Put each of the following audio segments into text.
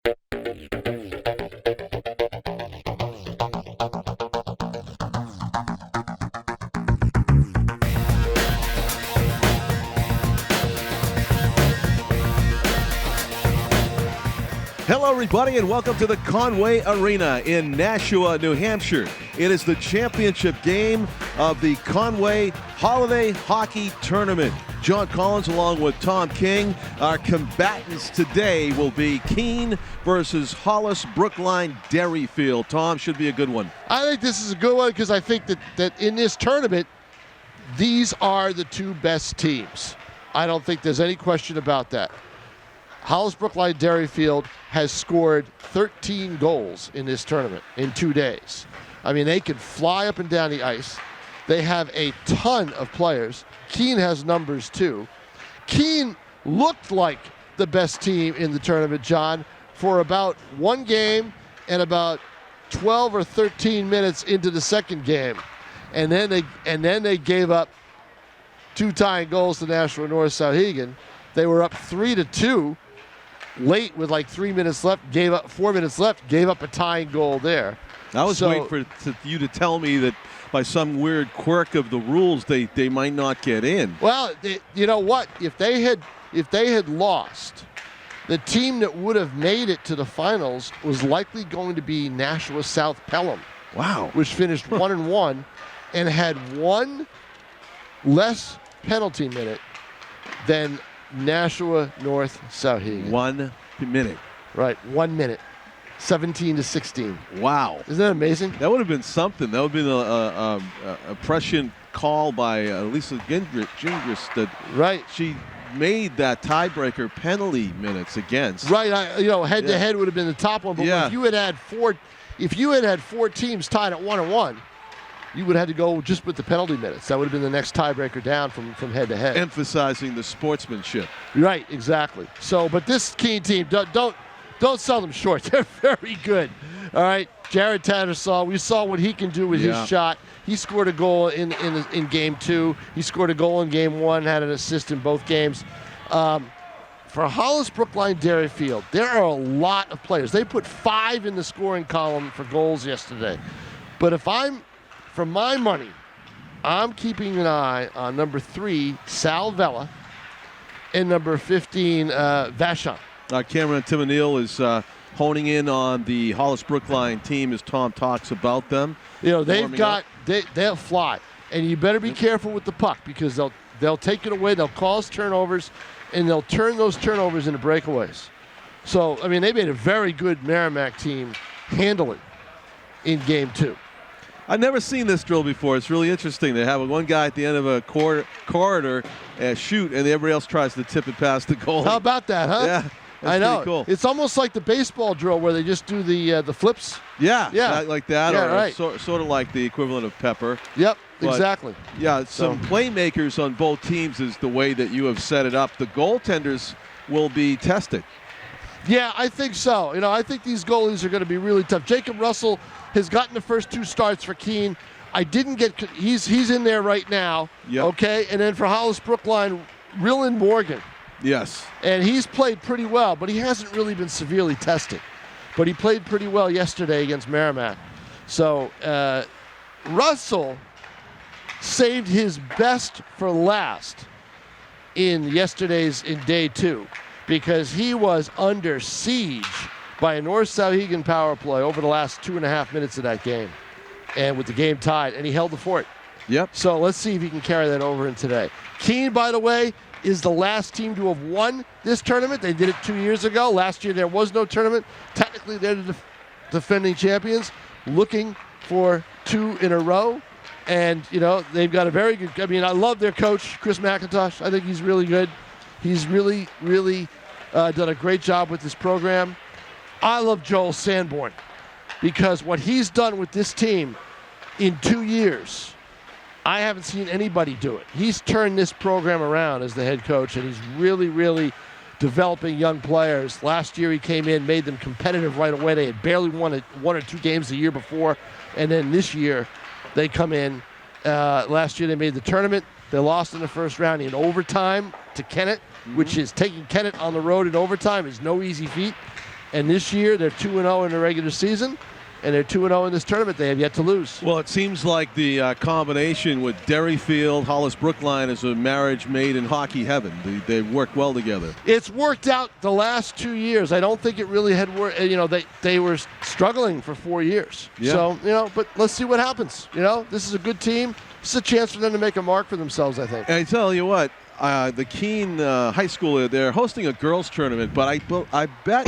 Hello, everybody, and welcome to the Conway Arena in Nashua, New Hampshire. It is the championship game of the Conway Holiday Hockey Tournament. John Collins along with Tom King. Our combatants today will be Keene versus Hollis-Brookline Derryfield. Tom, should be a good one. I think this is a good one because I think that in this tournament, these are the two best teams. I don't think there's any question about that. Hollis-Brookline Derryfield has scored 13 goals in this tournament in 2 days. I mean, they can fly up and down the ice. They have a ton of players. Keene has numbers too. Keene looked like the best team in the tournament, John, for about one game and about 12 or 13 minutes into the second game. And then they gave up two tying goals to Nashua North Souhegan. They were up 3-2. Late with like 3 minutes left, gave up 4 minutes left, gave up a tying goal there. I was waiting for you to tell me that by some weird quirk of the rules, they might not get in. Well, you know what? If they had lost, the team that would have made it to the finals was likely going to be Nashua South Pelham. Wow. Which finished 1-1 and had one less penalty minute than Nashua North Souhegan. 1 minute. Right, 1 minute. 17-16. Wow. Isn't that amazing? That would have been something. That would have been a prescient call by Lisa Gingras that right. She made that tiebreaker penalty minutes against. Right, head to head would have been the top one. But if you had had four teams tied at 1-1, you would have had to go just with the penalty minutes. That would have been the next tiebreaker down from head to head. Emphasizing the sportsmanship. Right, exactly. So, but this Keene team, don't sell them short. They're very good. All right, Jared Tattersall, we saw what he can do with his shot. He scored a goal in game 2. He scored a goal in game 1, had an assist in both games. For Hollis-Brookline Derryfield, there are a lot of players. They put 5 in the scoring column for goals yesterday. But for my money, I'm keeping an eye on number 3, Sal Vella, and number 15, Vachon. Cameron Timonil is honing in on the Hollis-Brookline team as Tom talks about them. They'll fly, and you better be careful with the puck because they'll take it away, they'll cause turnovers, and they'll turn those turnovers into breakaways. So, I mean, they made a very good Merrimack team handle it in game 2. I've never seen this drill before. It's really interesting. They have one guy at the end of a corridor shoot, and everybody else tries to tip it past the goal. How about that, huh? Yeah, that's I know. Cool. It's almost like the baseball drill where they just do the flips. Yeah, like that, yeah, or right. sort of like the equivalent of pepper. Yep, but, exactly. Yeah, some playmakers on both teams is the way that you have set it up. The goaltenders will be tested. Yeah, I think so. I think these goalies are going to be really tough. Jacob Russell has gotten the first 2 starts for Keene. He's in there right now. Yep. Okay, and then for Hollis-Brookline, Rylan Morgan. Yes. And he's played pretty well, but he hasn't really been severely tested. But he played pretty well yesterday against Merrimack. So Russell saved his best for last in day 2. Because he was under siege by a North Souhegan power play over the last 2.5 minutes of that game. And with the game tied, and he held the fort. Yep. So let's see if he can carry that over in today. Keene, by the way, is the last team to have won this tournament. They did it 2 years ago. Last year there was no tournament. Technically they're the defending champions, looking for 2 in a row. And, they've got a very good, I love their coach, Chris McIntosh. I think he's really good. He's really, really done a great job with this program. I love Joel Sanborn because what he's done with this team in 2 years, I haven't seen anybody do it. He's turned this program around as the head coach, and he's really, really developing young players. Last year he came in, made them competitive right away. They had barely won 1 or 2 games the year before, and then this year they come in. Last year they made the tournament. They lost in the first round in overtime to Kennett, which is taking Kennett on the road in overtime is no easy feat. And this year, they're 2-0 in the regular season, and they're 2-0 in this tournament. They have yet to lose. Well, it seems like the combination with Derryfield, Hollis-Brookline is a marriage made in hockey heaven. They work well together. It's worked out the last 2 years. I don't think it really had worked. They were struggling for 4 years. Yeah. So, but let's see what happens. This is a good team. This is a chance for them to make a mark for themselves, I think. And I tell you what, the Keene High School, they're hosting a girls' tournament, but I bet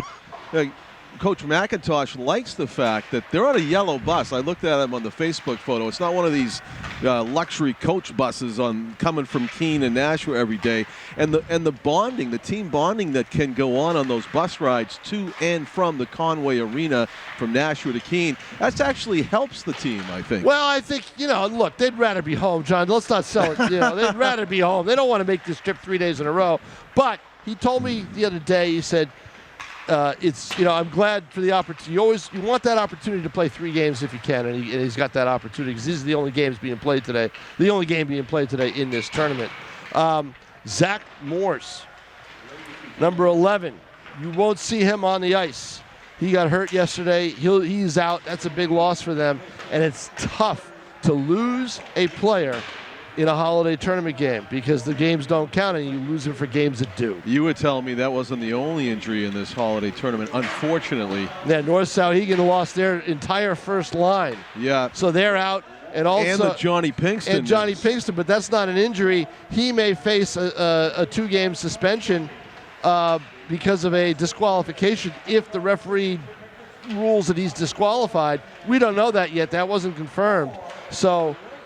Coach McIntosh likes the fact that they're on a yellow bus. I looked at them on the Facebook photo. It's not one of these luxury coach buses coming from Keene and Nashua every day. And the bonding, the team bonding that can go on those bus rides to and from the Conway Arena from Nashua to Keene, that actually helps the team, I think. Well, I think, look, they'd rather be home, John. Let's not sell it. They'd rather be home. They don't want to make this trip 3 days in a row. But he told me the other day, he said, I'm glad for the opportunity. You want that opportunity to play 3 games if you can, and he's got that opportunity because these are the only games being played today. The only game being played today in this tournament. Zach Morse, number 11. You won't see him on the ice. He got hurt yesterday. He's out. That's a big loss for them, and it's tough to lose a player in a holiday tournament game because the games don't count and you lose them for games that do. You were telling me that wasn't the only injury in this holiday tournament, unfortunately. Yeah, North Souhegan lost their entire first line. Yeah. So they're out. And also the Johnny Pinkston. And Johnny Pinkston, but that's not an injury. He may face a 2-game suspension because of a disqualification if the referee rules that he's disqualified. We don't know that yet. That wasn't confirmed.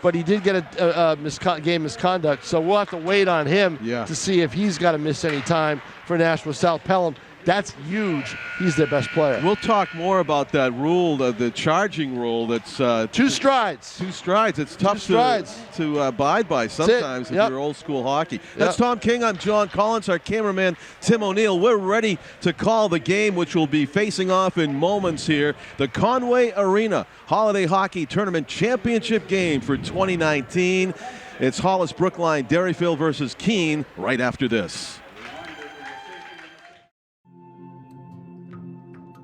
But he did get a game misconduct, so we'll have to wait on him to see if he's got to miss any time for Nashua South Pelham. That's huge. He's their best player. We'll talk more about that rule, the charging rule. That's 2 strides. 2 strides. It's tough to abide by sometimes if you're old school hockey. That's Tom King. I'm John Collins. Our cameraman Tim O'Neill. We're ready to call the game, which will be facing off in moments here. The Conway Arena Holiday Hockey Tournament Championship game for 2019. It's Hollis-Brookline, Derryfield versus Keene right after this.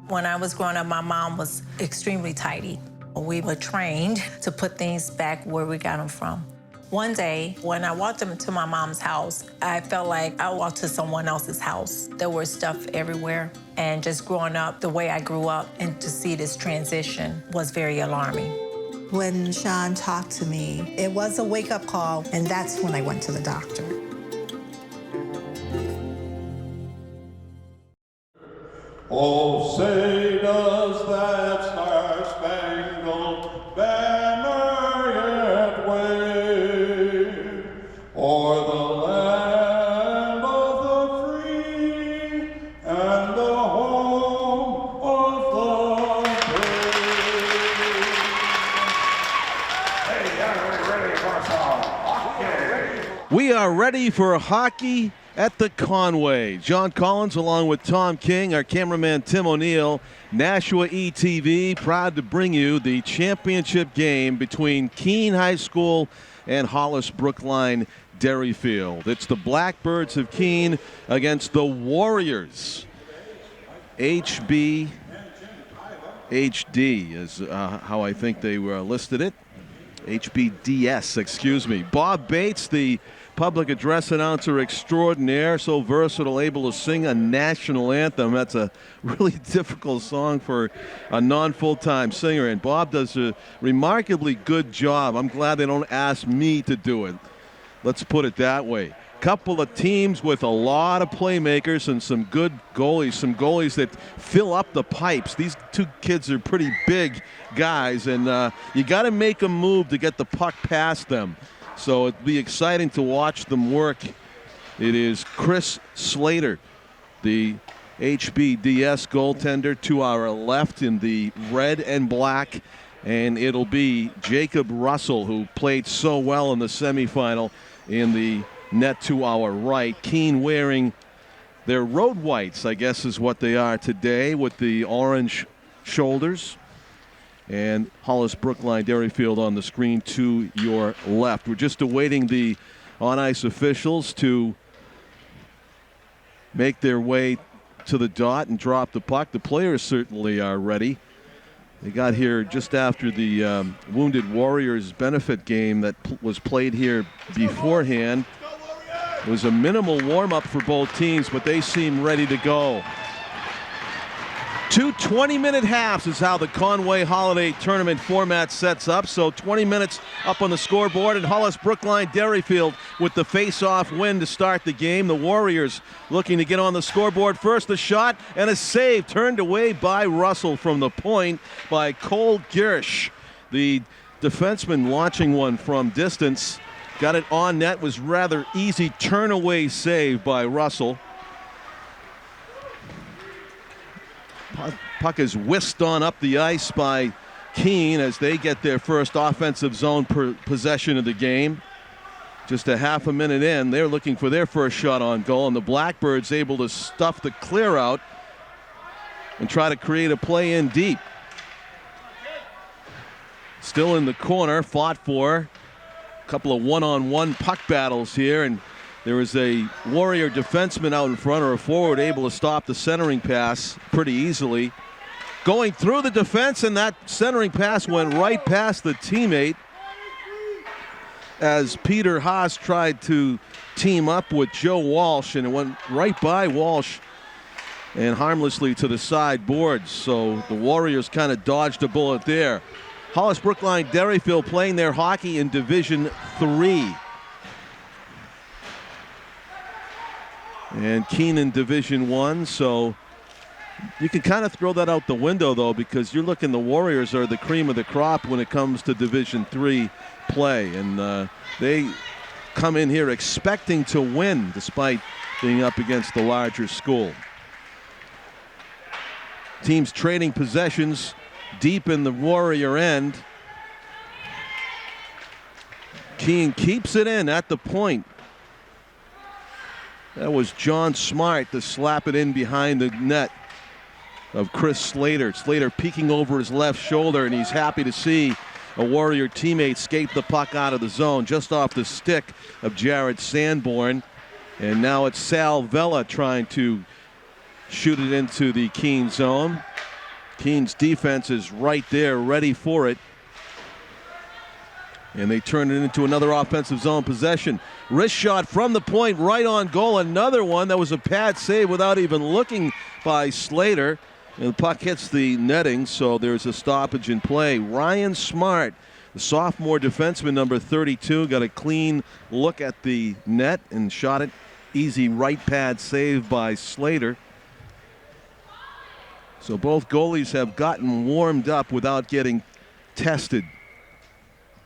When I was growing up, my mom was extremely tidy. We were trained to put things back where we got them from. One day, when I walked into my mom's house, I felt like I walked to someone else's house. There was stuff everywhere. And just growing up the way I grew up and to see this transition was very alarming. When Sean talked to me, it was a wake-up call, and that's when I went to the doctor. Oh, say does that star-spangled banner yet wave o'er the land of the free and the home of the brave? Hey, are we ready for some hockey? We are ready for hockey at the Conway. John Collins along with Tom King, our cameraman Tim O'Neill, Nashua ETV, proud to bring you the championship game between Keene High School and Hollis-Brookline Derryfield. It's the Blackbirds of Keene against the Warriors. HD is how I think they were listed it. HBDS, excuse me. Bob Bates, the public address announcer extraordinaire, so versatile, able to sing a national anthem. That's a really difficult song for a non-full-time singer, and Bob does a remarkably good job. I'm glad they don't ask me to do it. Let's put it that way. Couple of teams with a lot of playmakers and some good goalies, some goalies that fill up the pipes. These 2 kids are pretty big guys, and you got to make a move to get the puck past them. So it'll be exciting to watch them work. It is Chris Slater, the HBDS goaltender, to our left in the red and black. And it'll be Jacob Russell, who played so well in the semifinal, in the net to our right. Keene wearing their road whites, I guess is what they are today, with the orange shoulders. And Hollis-Brookline Derryfield on the screen to your left. We're just awaiting the on-ice officials to make their way to the dot and drop the puck. The players certainly are ready. They got here just after the Wounded Warriors benefit game that was played here beforehand. It was a minimal warm-up for both teams, but they seem ready to go. 2 20-minute halves is how the Conway Holiday Tournament format sets up. So 20 minutes up on the scoreboard, and Hollis-Brookline Derryfield with the face-off win to start the game. The Warriors looking to get on the scoreboard first. A shot and a save turned away by Russell from the point by Cole Giersch. The defenseman launching one from distance. Got it on net, was rather easy turn-away save by Russell. Puck is whisked on up the ice by Keene as they get their first offensive zone possession of the game. Just a half a minute in, they're looking for their first shot on goal, and the Blackbirds able to stuff the clear out and try to create a play in deep. Still in the corner, fought for. A couple of one-on-one puck battles here, and there was a Warrior defenseman out in front, or a forward, able to stop the centering pass pretty easily. Going through the defense, and that centering pass went right past the teammate as Peter Haas tried to team up with Joe Walsh, and it went right by Walsh and harmlessly to the side boards. So the Warriors kind of dodged a bullet there. Hollis-Brookline Derryfield playing their hockey in Division 3. And Keene in Division 1, so you can kind of throw that out the window, though, because you're looking, the Warriors are the cream of the crop when it comes to Division 3 play. And they come in here expecting to win despite being up against the larger school. Teams trading possessions deep in the Warrior end. Keene keeps it in at the point. That was John Smart to slap it in behind the net of Chris Slater. Slater peeking over his left shoulder, and he's happy to see a Warrior teammate skate the puck out of the zone just off the stick of Jared Sanborn. And now it's Sal Vella trying to shoot it into the Keene zone. Keene's defense is right there, ready for it. And they turn it into another offensive zone possession. Wrist shot from the point, right on goal. Another one that was a pad save without even looking by Slater. And the puck hits the netting, so there's a stoppage in play. Ryan Smart, the sophomore defenseman, number 32, got a clean look at the net and shot it. Easy right pad save by Slater. So both goalies have gotten warmed up without getting tested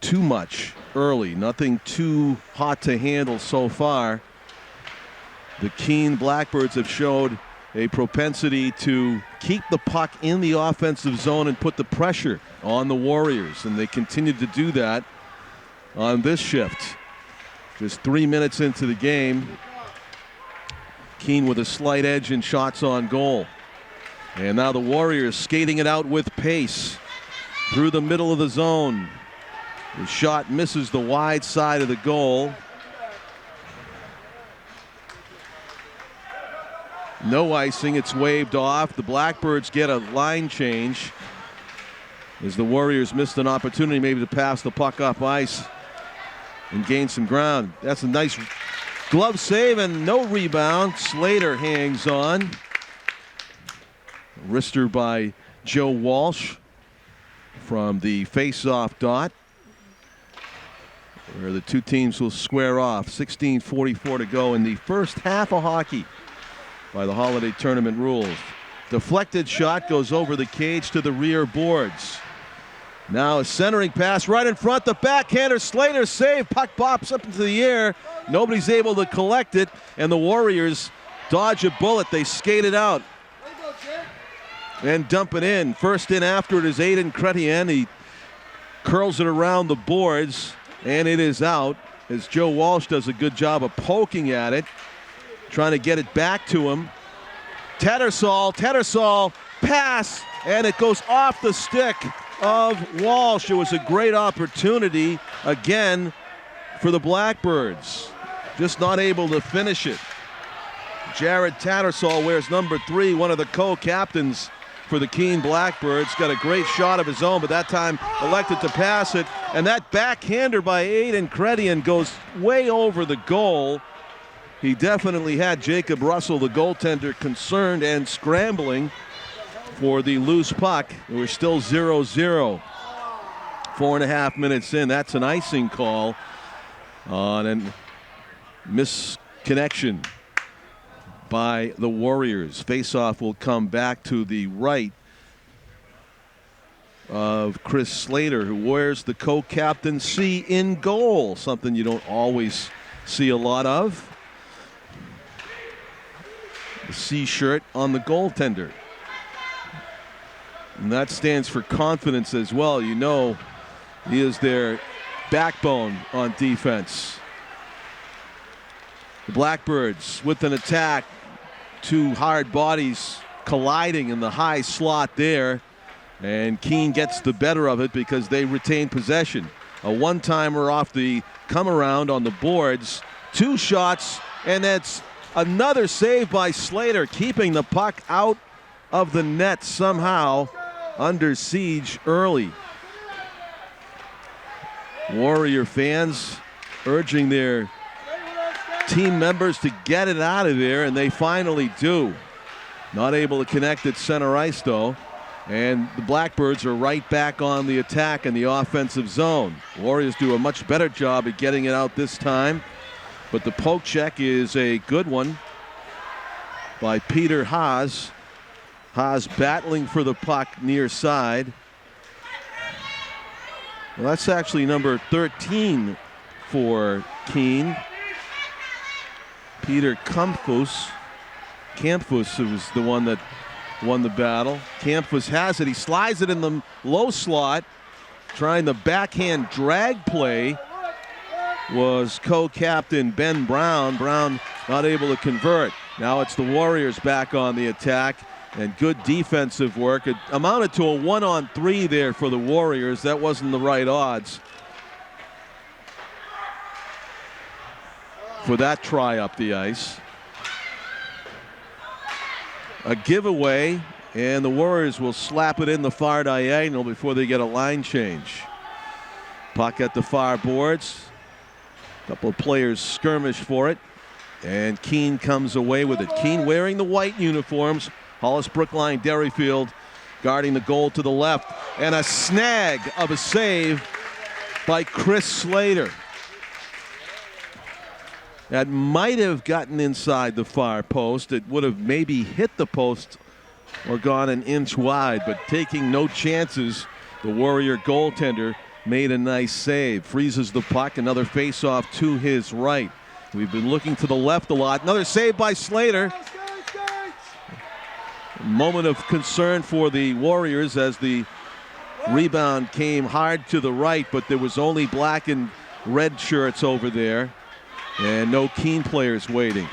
too much early. Nothing too hot to handle so far. The Keene Blackbirds have showed a propensity to keep the puck in the offensive zone and put the pressure on the Warriors, and they continue to do that on this shift. Just 3 minutes into the game, Keene with a slight edge in shots on goal. And now the Warriors skating it out with pace through the middle of the zone. The shot misses the wide side of the goal. No icing, it's waved off. The Blackbirds get a line change as the Warriors missed an opportunity maybe to pass the puck up ice and gain some ground. That's a nice glove save and no rebound. Slater hangs on. Wrister by Joe Walsh from the face-off dot, where the two teams will square off. 16:44 to go in the first half of hockey by the Holiday Tournament rules. Deflected shot goes over the cage to the rear boards. Now a centering pass right in front. The backhander, Slater save. Puck pops up into the air. Nobody's able to collect it, and the Warriors dodge a bullet. They skate it out and dump it in. First in after it is Aiden Chrétien. He curls it around the boards, and it is out as Joe Walsh does a good job of poking at it, trying to get it back to him. Tattersall, pass, and it goes off the stick of Walsh. It was a great opportunity again for the Blackbirds, just not able to finish it. Jared Tattersall wears number 3, one of the co-captains for the Keene Blackbirds. Got a great shot of his own, but that time elected to pass it. And that backhander by Aiden Credian goes way over the goal. He definitely had Jacob Russell, the goaltender, concerned and scrambling for the loose puck. We're still 0-0. 4.5 minutes in. That's an icing call on a misconnection by the Warriors. Face-off will come back to the right of Chris Slater, who wears the co-captaincy in goal, something you don't always see a lot of. The C shirt on the goaltender. And that stands for confidence as well. You know, he is their backbone on defense. The Blackbirds with an attack. 2 hard bodies colliding in the high slot there. And Keene gets the better of it because they retain possession. A one-timer off the come-around on the boards. 2 shots, and that's another save by Slater, keeping the puck out of the net somehow under siege early. Warrior fans urging their team members to get it out of there, and they finally do. Not able to connect at center ice, though. And the Blackbirds are right back on the attack in the offensive zone. Warriors do a much better job at getting it out this time. But the poke check is a good one by Peter Haas. Haas battling for the puck near side. Well, that's actually number 13 for Keene. Peter Kampfus was the one that won the battle. Kampfus has it. He slides it in the low slot. Trying the backhand drag play was co-captain Ben Brown. Brown not able to convert. Now it's the Warriors back on the attack, and good defensive work. It amounted to a 1-on-3 there for the Warriors. That wasn't the right odds for that try up the ice. A giveaway, and the Warriors will slap it in the far diagonal before they get a line change. Puck at the far boards. A couple of players skirmish for it, and Keene comes away with it. Keene wearing the white uniforms. Hollis-Brookline, Derryfield guarding the goal to the left, and a snag of a save by Chris Slater. That might have gotten inside the far post. It would have maybe hit the post or gone an inch wide, but taking no chances, the Warrior goaltender made a nice save. Freezes the puck, another face-off to his right. We've been looking to the left a lot. Another save by Slater. A moment of concern for the Warriors as the rebound came hard to the right, but there was only black and red shirts over there. And no Keene players waiting.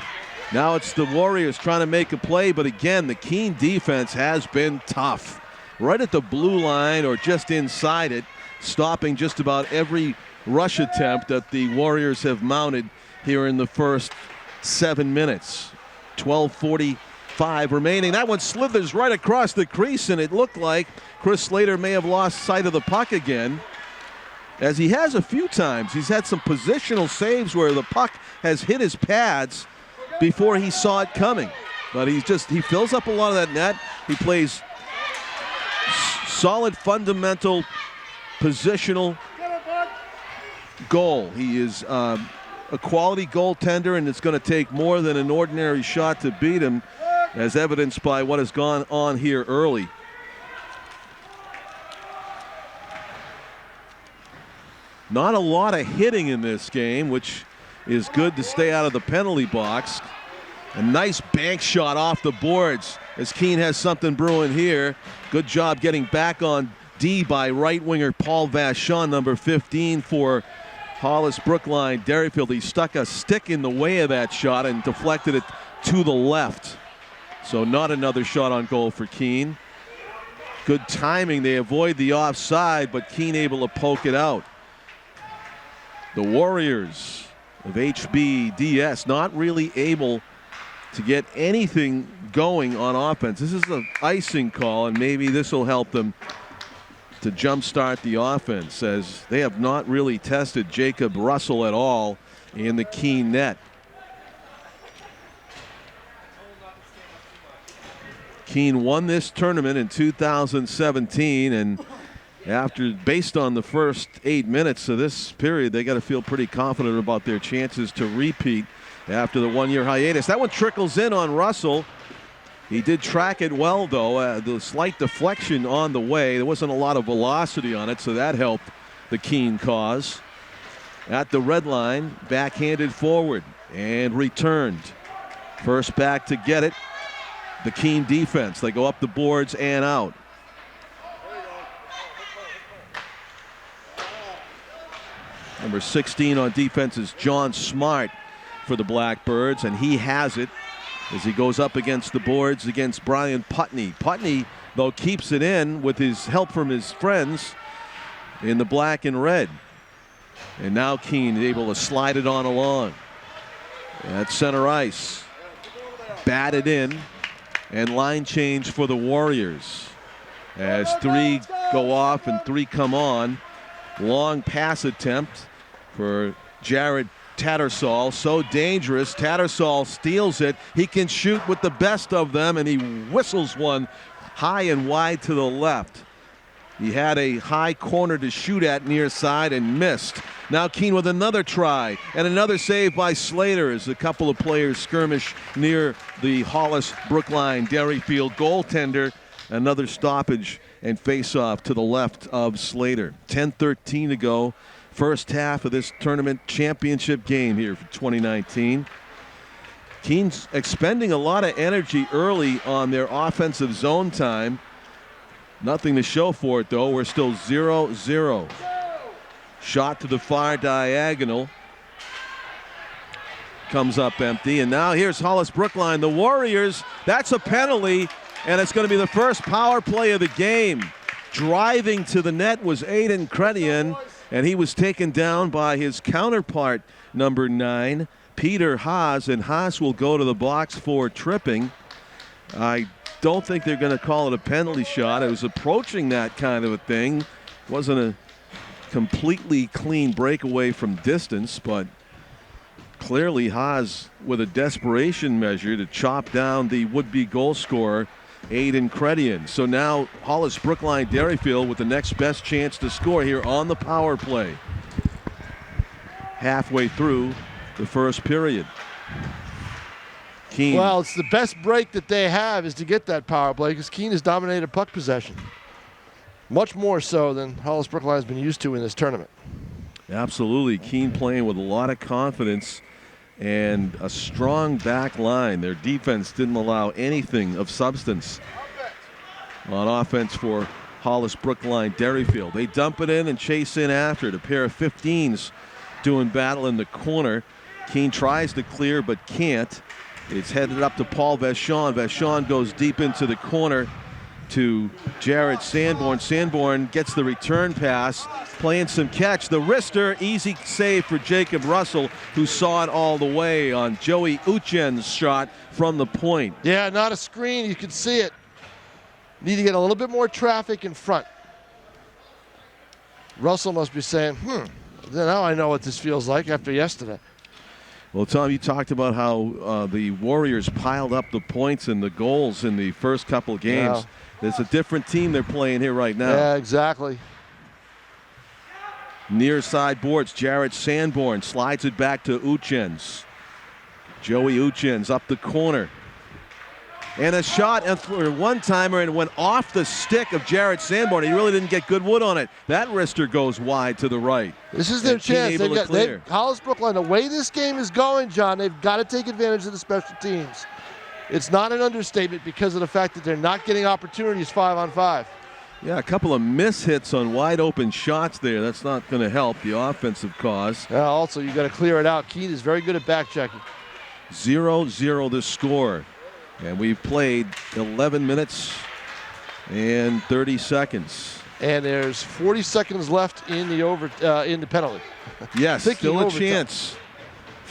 Now it's the Warriors trying to make a play, but again, the Keene defense has been tough. Right at the blue line or just inside it, stopping just about every rush attempt that the Warriors have mounted here in the first 7 minutes. 12:45 remaining. That one slithers right across the crease, and it looked like Chris Slater may have lost sight of the puck again, as he has a few times. He's had some positional saves where the puck has hit his pads before he saw it coming. But he fills up a lot of that net. He plays solid, fundamental, positional goal. He is a quality goaltender, and it's going to take more than an ordinary shot to beat him, as evidenced by what has gone on here early. Not a lot of hitting in this game, which is good to stay out of the penalty box. A nice bank shot off the boards as Keene has something brewing here. Good job getting back on D by right winger Paul Vachon, number 15 for Hollis-Brookline, Derryfield. He stuck a stick in the way of that shot and deflected it to the left. So not another shot on goal for Keene. Good timing. They avoid the offside, but Keene able to poke it out. The Warriors of HBDS not really able to get anything going on offense. This is an icing call, and maybe this will help them to jumpstart the offense, as they have not really tested Jacob Russell at all in the Keene net. Keene won this tournament in 2017, and based on the first 8 minutes of this period, they got to feel pretty confident about their chances to repeat after the one-year hiatus. That one trickles in on Russell. He did track it well, though. The slight deflection on the way. There wasn't a lot of velocity on it, so that helped the Keene cause. At the red line, backhanded forward and returned. First back to get it. The Keene defense. They go up the boards and out. Number 16 on defense is John Smart for the Blackbirds, and he has it as he goes up against the boards against Brian Putney. Putney, though, keeps it in with his help from his friends in the black and red. And now Keene is able to slide it on along. At center ice. Batted in. And line change for the Warriors. As 3 go off and 3 come on. Long pass attempt for Jared Tattersall. So dangerous. Tattersall steals it. He can shoot with the best of them, and he whistles one high and wide to the left. He had a high corner to shoot at near side and missed. Now Keene with another try and another save by Slater as a couple of players skirmish near the Hollis-Brookline Derryfield goaltender. Another stoppage and face-off to the left of Slater. 10:13 to go. First half of this tournament championship game here for 2019. Keene's expending a lot of energy early on their offensive zone time. Nothing to show for it, though. We're still 0-0. Shot to the far diagonal. Comes up empty. And now here's Hollis-Brookline. The Warriors, that's a penalty, and it's going to be the first power play of the game. Driving to the net was Aiden Credian, and he was taken down by his counterpart, number 9, Peter Haas, and Haas will go to the box for tripping. I don't think they're going to call it a penalty shot. It was approaching that kind of a thing. Wasn't a completely clean breakaway from distance, but clearly Haas with a desperation measure to chop down the would-be goal scorer, Aiden Credian. So now Hollis-Brookline Derryfield with the next best chance to score here on the power play. Halfway through the first period. Keene. Well, it's the best break that they have is to get that power play because Keene has dominated puck possession. Much more so than Hollis-Brookline has been used to in this tournament. Absolutely. Keene playing with a lot of confidence and a strong back line. Their defense didn't allow anything of substance on offense for Hollis-Brookline Derryfield. They dump it in and chase in after it. A pair of 15s doing battle in the corner. Keene tries to clear but can't. It's headed up to Paul Vachon. Vachon goes deep into the corner to Jared Sanborn. Sanborn gets the return pass, playing some catch. The wrister, easy save for Jacob Russell, who saw it all the way on Joey Uchen's shot from the point. Yeah, not a screen. You can see it. Need to get a little bit more traffic in front. Russell must be saying, now I know what this feels like after yesterday. Well, Tom, you talked about how the Warriors piled up the points and the goals in the first couple of games. Yeah. There's a different team they're playing here right now. Yeah, exactly. Near side boards, Jared Sanborn slides it back to Uchens. Joey Uchens up the corner. And a shot for a one-timer, and it went off the stick of Jared Sanborn. He really didn't get good wood on it. That wrister goes wide to the right. This is their chance. Clear. Hollis-Brookline, the way this game is going, John, they've got to take advantage of the special teams. It's not an understatement because of the fact that they're not getting opportunities 5-on-5. Yeah, a couple of mishits on wide-open shots there. That's not going to help the offensive cause. Also, you got to clear it out. Keene is very good at back-checking. 0-0 the score. And we've played 11 minutes and 30 seconds. And there's 40 seconds left in the penalty. Yes, still a overtime. chance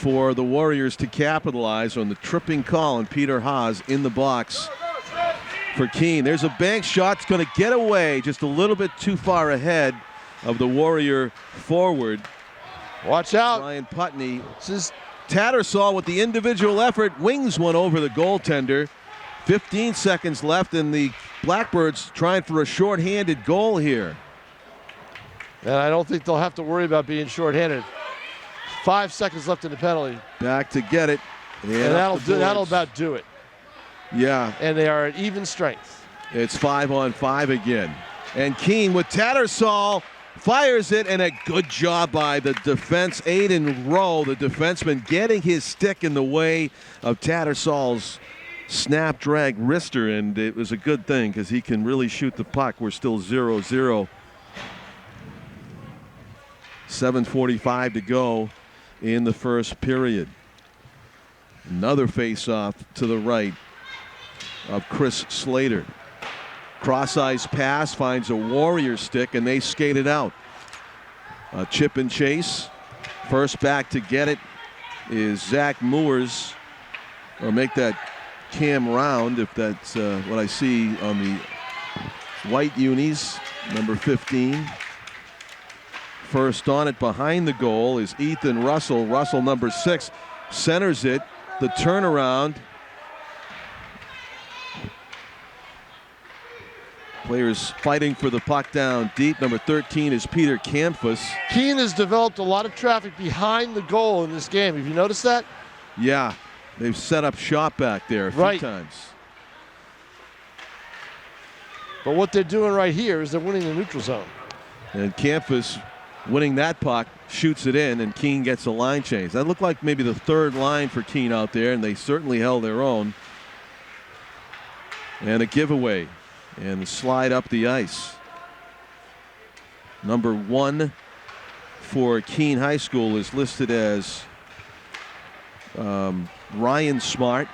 for the Warriors to capitalize on the tripping call, and Peter Haas in the box for Keene. There's a bank shot. It's going to get away just a little bit too far ahead of the Warrior forward. Watch out. Brian Putney. This is Tattersall with the individual effort wings one over the goaltender. 15 seconds left, and the Blackbirds trying for a shorthanded goal here. And I don't think they'll have to worry about being shorthanded. 5 seconds left in the penalty. Back to get it. And that'll about do it. Yeah. And they are at even strength. It's 5-on-5 again. And Keene with Tattersall fires it, and a good job by the defense. Aiden Rowe, the defenseman, getting his stick in the way of Tattersall's snap drag wrister, and it was a good thing because he can really shoot the puck. We're still 0-0. 7:45 to go in the first period. Another face-off to the right of Chris Slater. Cross-ice pass finds a Warrior stick, and they skate it out. A chip and chase. First back to get it is Zach Moores, or make that Cam Round, if that's what I see on the white unis, number 15. First on it behind the goal is Ethan Russell. Russell, number 6, centers it. The turnaround. Players fighting for the puck down deep. Number 13 is Peter Campus. Keene has developed a lot of traffic behind the goal in this game. Have you noticed that? Yeah, they've set up shop back there a few times. But what they're doing right here is they're winning the neutral zone. And Campus winning that puck, shoots it in, and Keene gets a line change. That looked like maybe the third line for Keene out there, and they certainly held their own. And a giveaway. And the slide up the ice. Number 1 for Keene High School is listed as Ryan Smart,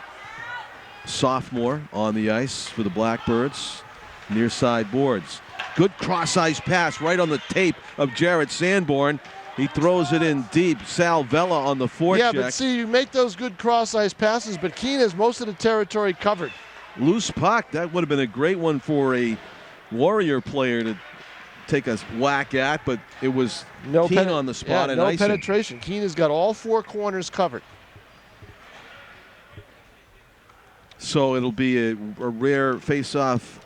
sophomore on the ice for the Blackbirds, near side boards. Good cross-ice pass right on the tape of Jared Sanborn. He throws it in deep. Sal Vella on the forecheck. Yeah, but see, you make those good cross-ice passes, but Keene has most of the territory covered. Loose puck. That would have been a great one for a Warrior player to take a whack at, but it was Keene on the spot and no icing. penetration. Keene has got all 4 corners covered. So it'll be a rare face-off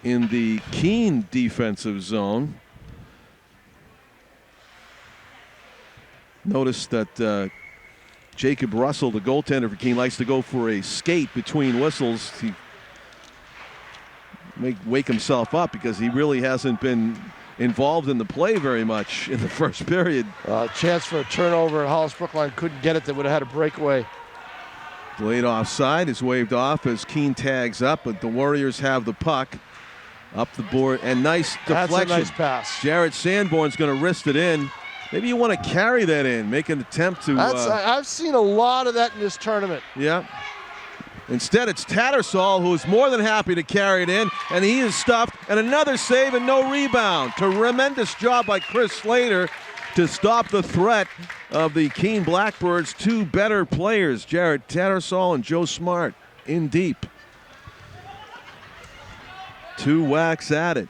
in the Keene defensive zone. Notice that Jacob Russell, the goaltender for Keene, likes to go for a skate between whistles. He may wake himself up because he really hasn't been involved in the play very much in the first period. Chance for a turnover. Hollis-Brookline couldn't get it. They would have had a breakaway. Blade offside is waved off as Keene tags up, but the Warriors have the puck up the board. And nice deflection. That's a nice pass. Jared Sanborn's going to wrist it in. Maybe you want to carry that in, make an attempt to. I've seen a lot of that in this tournament. Yeah. Instead, it's Tattersall who is more than happy to carry it in, and he is stuffed. And another save and no rebound. Tremendous job by Chris Slater to stop the threat of the Keene Blackbirds. 2 better players, Jared Tattersall and Joe Smart, in deep. 2 whacks at it.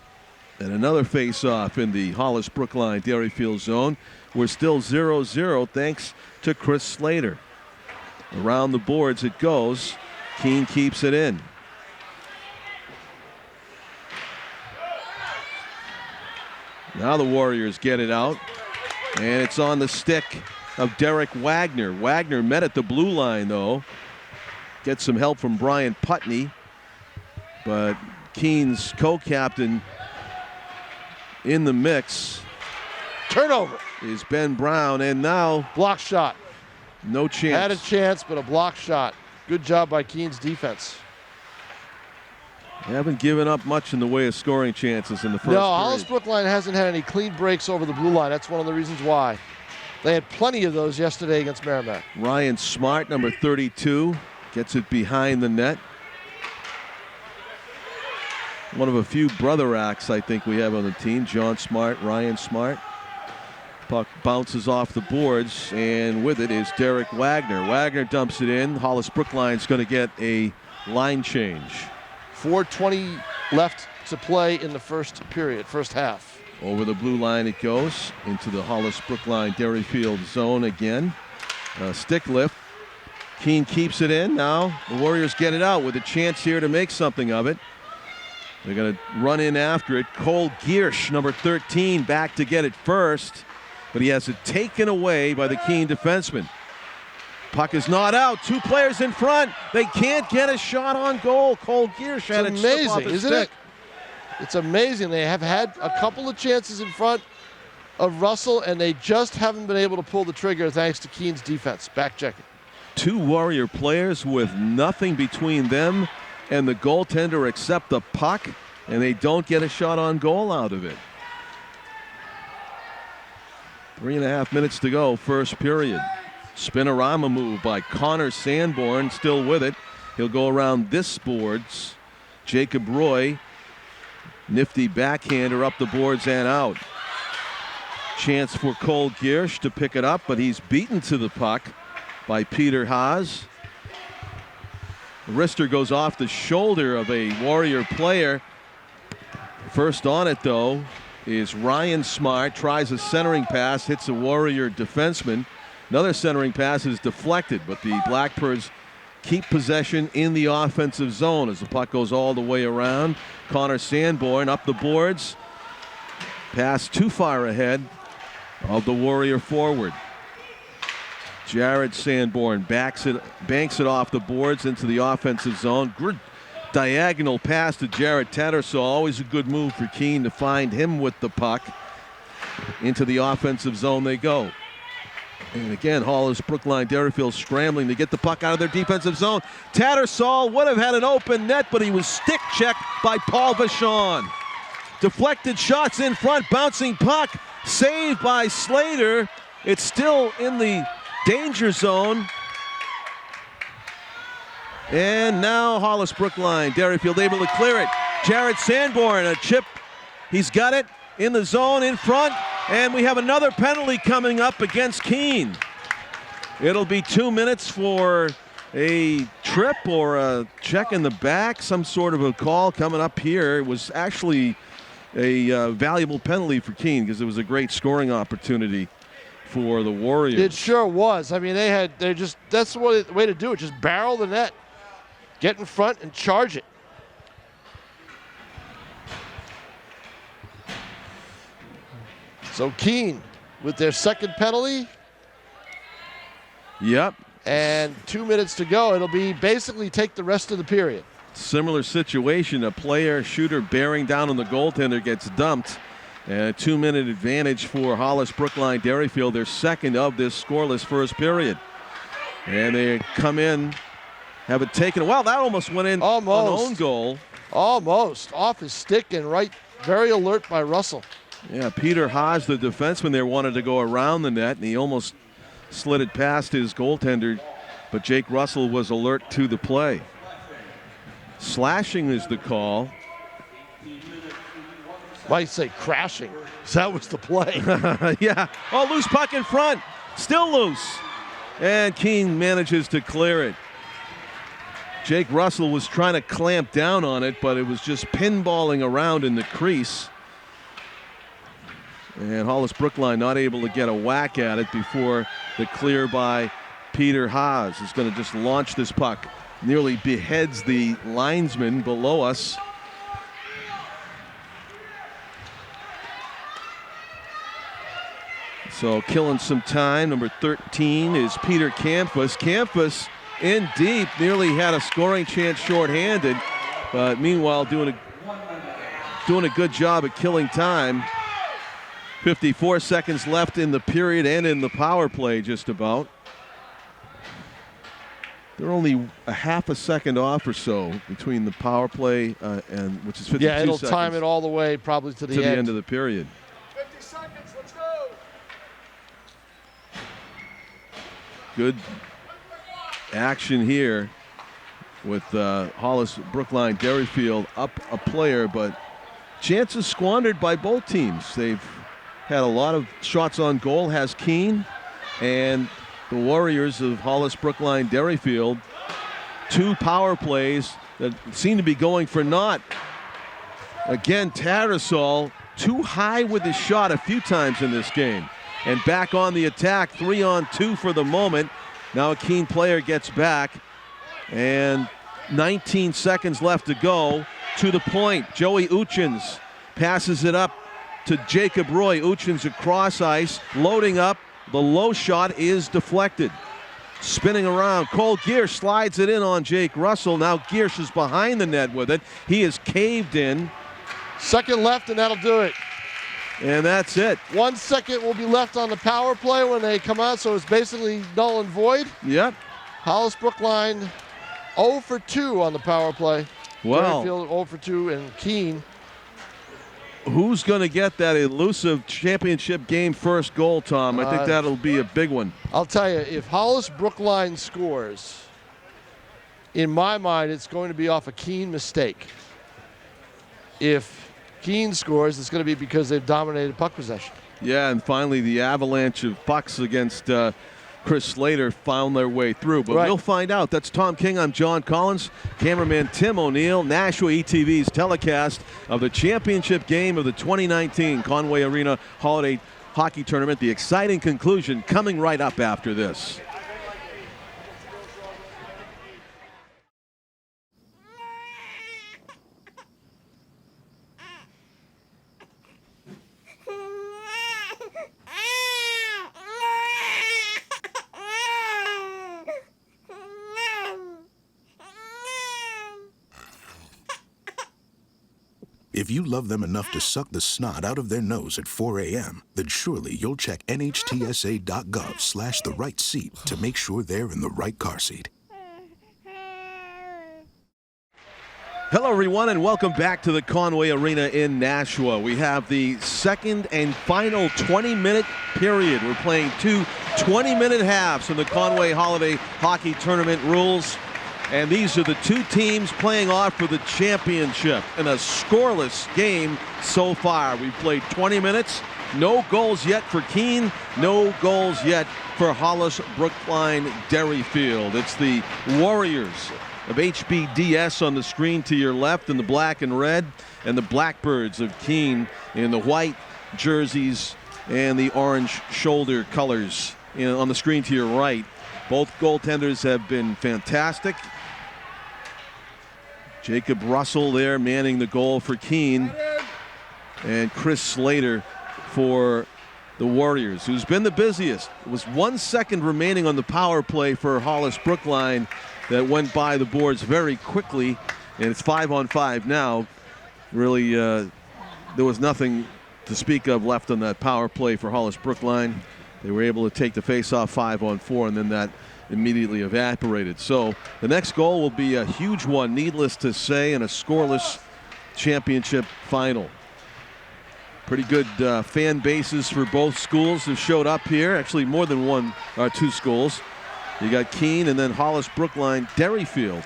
And another face-off in the Hollis-Brookline Derryfield zone. We're still 0-0 thanks to Chris Slater. Around the boards it goes. Keene keeps it in. Now the Warriors get it out. And it's on the stick of Derek Wagner. Wagner met at the blue line, though. Gets some help from Brian Putney. But Keene's co-captain in the mix. Turnover. Is Ben Brown, and now block shot. No chance. Had a chance, but a block shot. Good job by Keene's defense. They haven't given up much in the way of scoring chances in the first period. Hollis-Brookline hasn't had any clean breaks over the blue line. That's one of the reasons why. They had plenty of those yesterday against Merrimack. Ryan Smart, number 32, gets it behind the net. One of a few brother acts I think we have on the team. John Smart, Ryan Smart. Puck bounces off the boards, and with it is Derek Wagner. Wagner dumps it in. Hollis-Brookline's going to get a line change. 4:20 left to play in the first period, first half. Over the blue line it goes into the Hollis-Brookline Derryfield zone again. Stick lift. Keene keeps it in. Now the Warriors get it out with a chance here to make something of it. They're going to run in after it. Cole Giersch, number 13, back to get it first, but he has it taken away by the Keene defenseman. Puck is not out. Two players in front. They can't get a shot on goal. Cole Giersch had it slip off his isn't stick. it? It's amazing. They have had a couple of chances in front of Russell, and they just haven't been able to pull the trigger thanks to Keene's defense. Back checking. Two Warrior players with nothing between them and the goaltender except the puck, and they don't get a shot on goal out of it. 3.5 minutes to go, first period. Spinorama move by Connor Sanborn, still with it. He'll go around this boards. Jacob Roy, nifty backhander up the boards and out. Chance for Cole Giersch to pick it up, but he's beaten to the puck by Peter Haas. The wrister goes off the shoulder of a Warrior player. First on it, though, is Ryan Smart. Tries a centering pass, hits a Warrior defenseman. Another centering pass is deflected, but the Blackbirds keep possession in the offensive zone as the puck goes all the way around. Connor Sanborn up the boards. Pass too far ahead of the Warrior forward. Jared Sanborn banks it off the boards into the offensive zone. Good diagonal pass to Jared Tattersall. Always a good move for Keene to find him with the puck. Into the offensive zone they go. And again, Hollis-Brookline Derryfield scrambling to get the puck out of their defensive zone. Tattersall would have had an open net, but he was stick checked by Paul Vachon. Deflected shots in front, bouncing puck, saved by Slater. It's still in the danger zone. And now Hollis-Brookline Derryfield able to clear it. Jared Sanborn, a chip. He's got it in the zone in front. And we have another penalty coming up against Keene. It'll be 2 minutes for a trip or a check in the back, some sort of a call coming up here. It was actually a valuable penalty for Keene because it was a great scoring opportunity for the Warriors. It sure was. I mean, that's the way to do it. Just barrel the net, get in front and charge it. So Keene with their second penalty. Yep. And 2 minutes to go. It'll be basically take the rest of the period. Similar situation. A shooter bearing down on the goaltender gets dumped. And a 2-minute advantage for Hollis-Brookline Derryfield, their second of this scoreless first period. And they come in, have it taken. Well, that almost went in on own goal. Almost. Off his stick and right. Very alert by Russell. Yeah, Peter Haas, the defenseman there, wanted to go around the net, and he almost slid it past his goaltender, but Jake Russell was alert to the play. Slashing is the call. Might say crashing. That was the play. Yeah. Oh, loose puck in front. Still loose. And Keene manages to clear it. Jake Russell was trying to clamp down on it, but it was just pinballing around in the crease. And Hollis-Brookline not able to get a whack at it before the clear by Peter Haas is going to just launch this puck. Nearly beheads the linesman below us. So killing some time. Number 13 is Peter Campus. Campus in deep, nearly had a scoring chance shorthanded, but meanwhile doing a good job at killing time. 54 seconds left in the period and in the power play just about. They're only a half a second off or so between the power play and which is 52 seconds. Yeah, it'll time it all the way probably to the end of the period. 50 seconds, let's go. Good action here with Hollis-Brookline Derryfield up a player, but chances squandered by both teams. They've had a lot of shots on goal, has Keene. And the Warriors of Hollis-Brookline Derryfield, 2 power plays that seem to be going for naught. Again, Tarasol too high with his shot a few times in this game. And back on the attack, 3-on-2 for the moment. Now a Keene player gets back, and 19 seconds left to go. To the point, Joey Uchins passes it up to Jacob Roy. Uchins across ice, loading up. The low shot is deflected. Spinning around, Cole Giersch slides it in on Jake Russell. Now Giersch is behind the net with it. He is caved in. Second left, and that'll do it. And that's it. 1 second will be left on the power play when they come out, so it's basically null and void. Yep. Hollis-Brookline 0 for 2 on the power play. Well, Derryfield 0 for 2, and Keene. Who's going to get that elusive championship game first goal, Tom? I think that'll be a big one. I'll tell you, if Hollis-Brookline scores, in my mind, it's going to be off a Keene mistake. If Keene scores, it's going to be because they've dominated puck possession. Yeah, and finally the avalanche of pucks against Chris Slater found their way through. But we'll find out. That's Tom King. I'm John Collins. Cameraman Tim O'Neill. Nashua ETV's telecast of the championship game of the 2019 Conway Arena Holiday Hockey Tournament. The exciting conclusion coming right up after this. If you love them enough to suck the snot out of their nose at 4 a.m., then surely you'll check NHTSA.gov/the right seat to make sure they're in the right car seat. Hello, everyone, and welcome back to the Conway Arena in Nashua. We have the second and final 20-minute period. We're playing 2 20-minute halves in the Conway Holiday Hockey Tournament rules. And these are the 2 teams playing off for the championship in a scoreless game so far. We've played 20 minutes. No goals yet for Keene. No goals yet for Hollis-Brookline Derryfield. It's the Warriors of HBDS on the screen to your left in the black and red, and the Blackbirds of Keene in the white jerseys and the orange shoulder colors on the screen to your right. Both goaltenders have been fantastic. Jacob Russell there manning the goal for Keene, and Chris Slater for the Warriors, who's been the busiest. It was 1 second remaining on the power play for Hollis-Brookline that went by the boards very quickly, and it's 5-on-5 now. Really, there was nothing to speak of left on that power play for Hollis-Brookline. They were able to take the face-off 5-on-4, and then that immediately evaporated. So the next goal will be a huge one, needless to say, in a scoreless championship final. Pretty good fan bases for both schools have showed up here. Actually, more than 1 or 2 schools. You got Keene and then Hollis-Brookline Derryfield,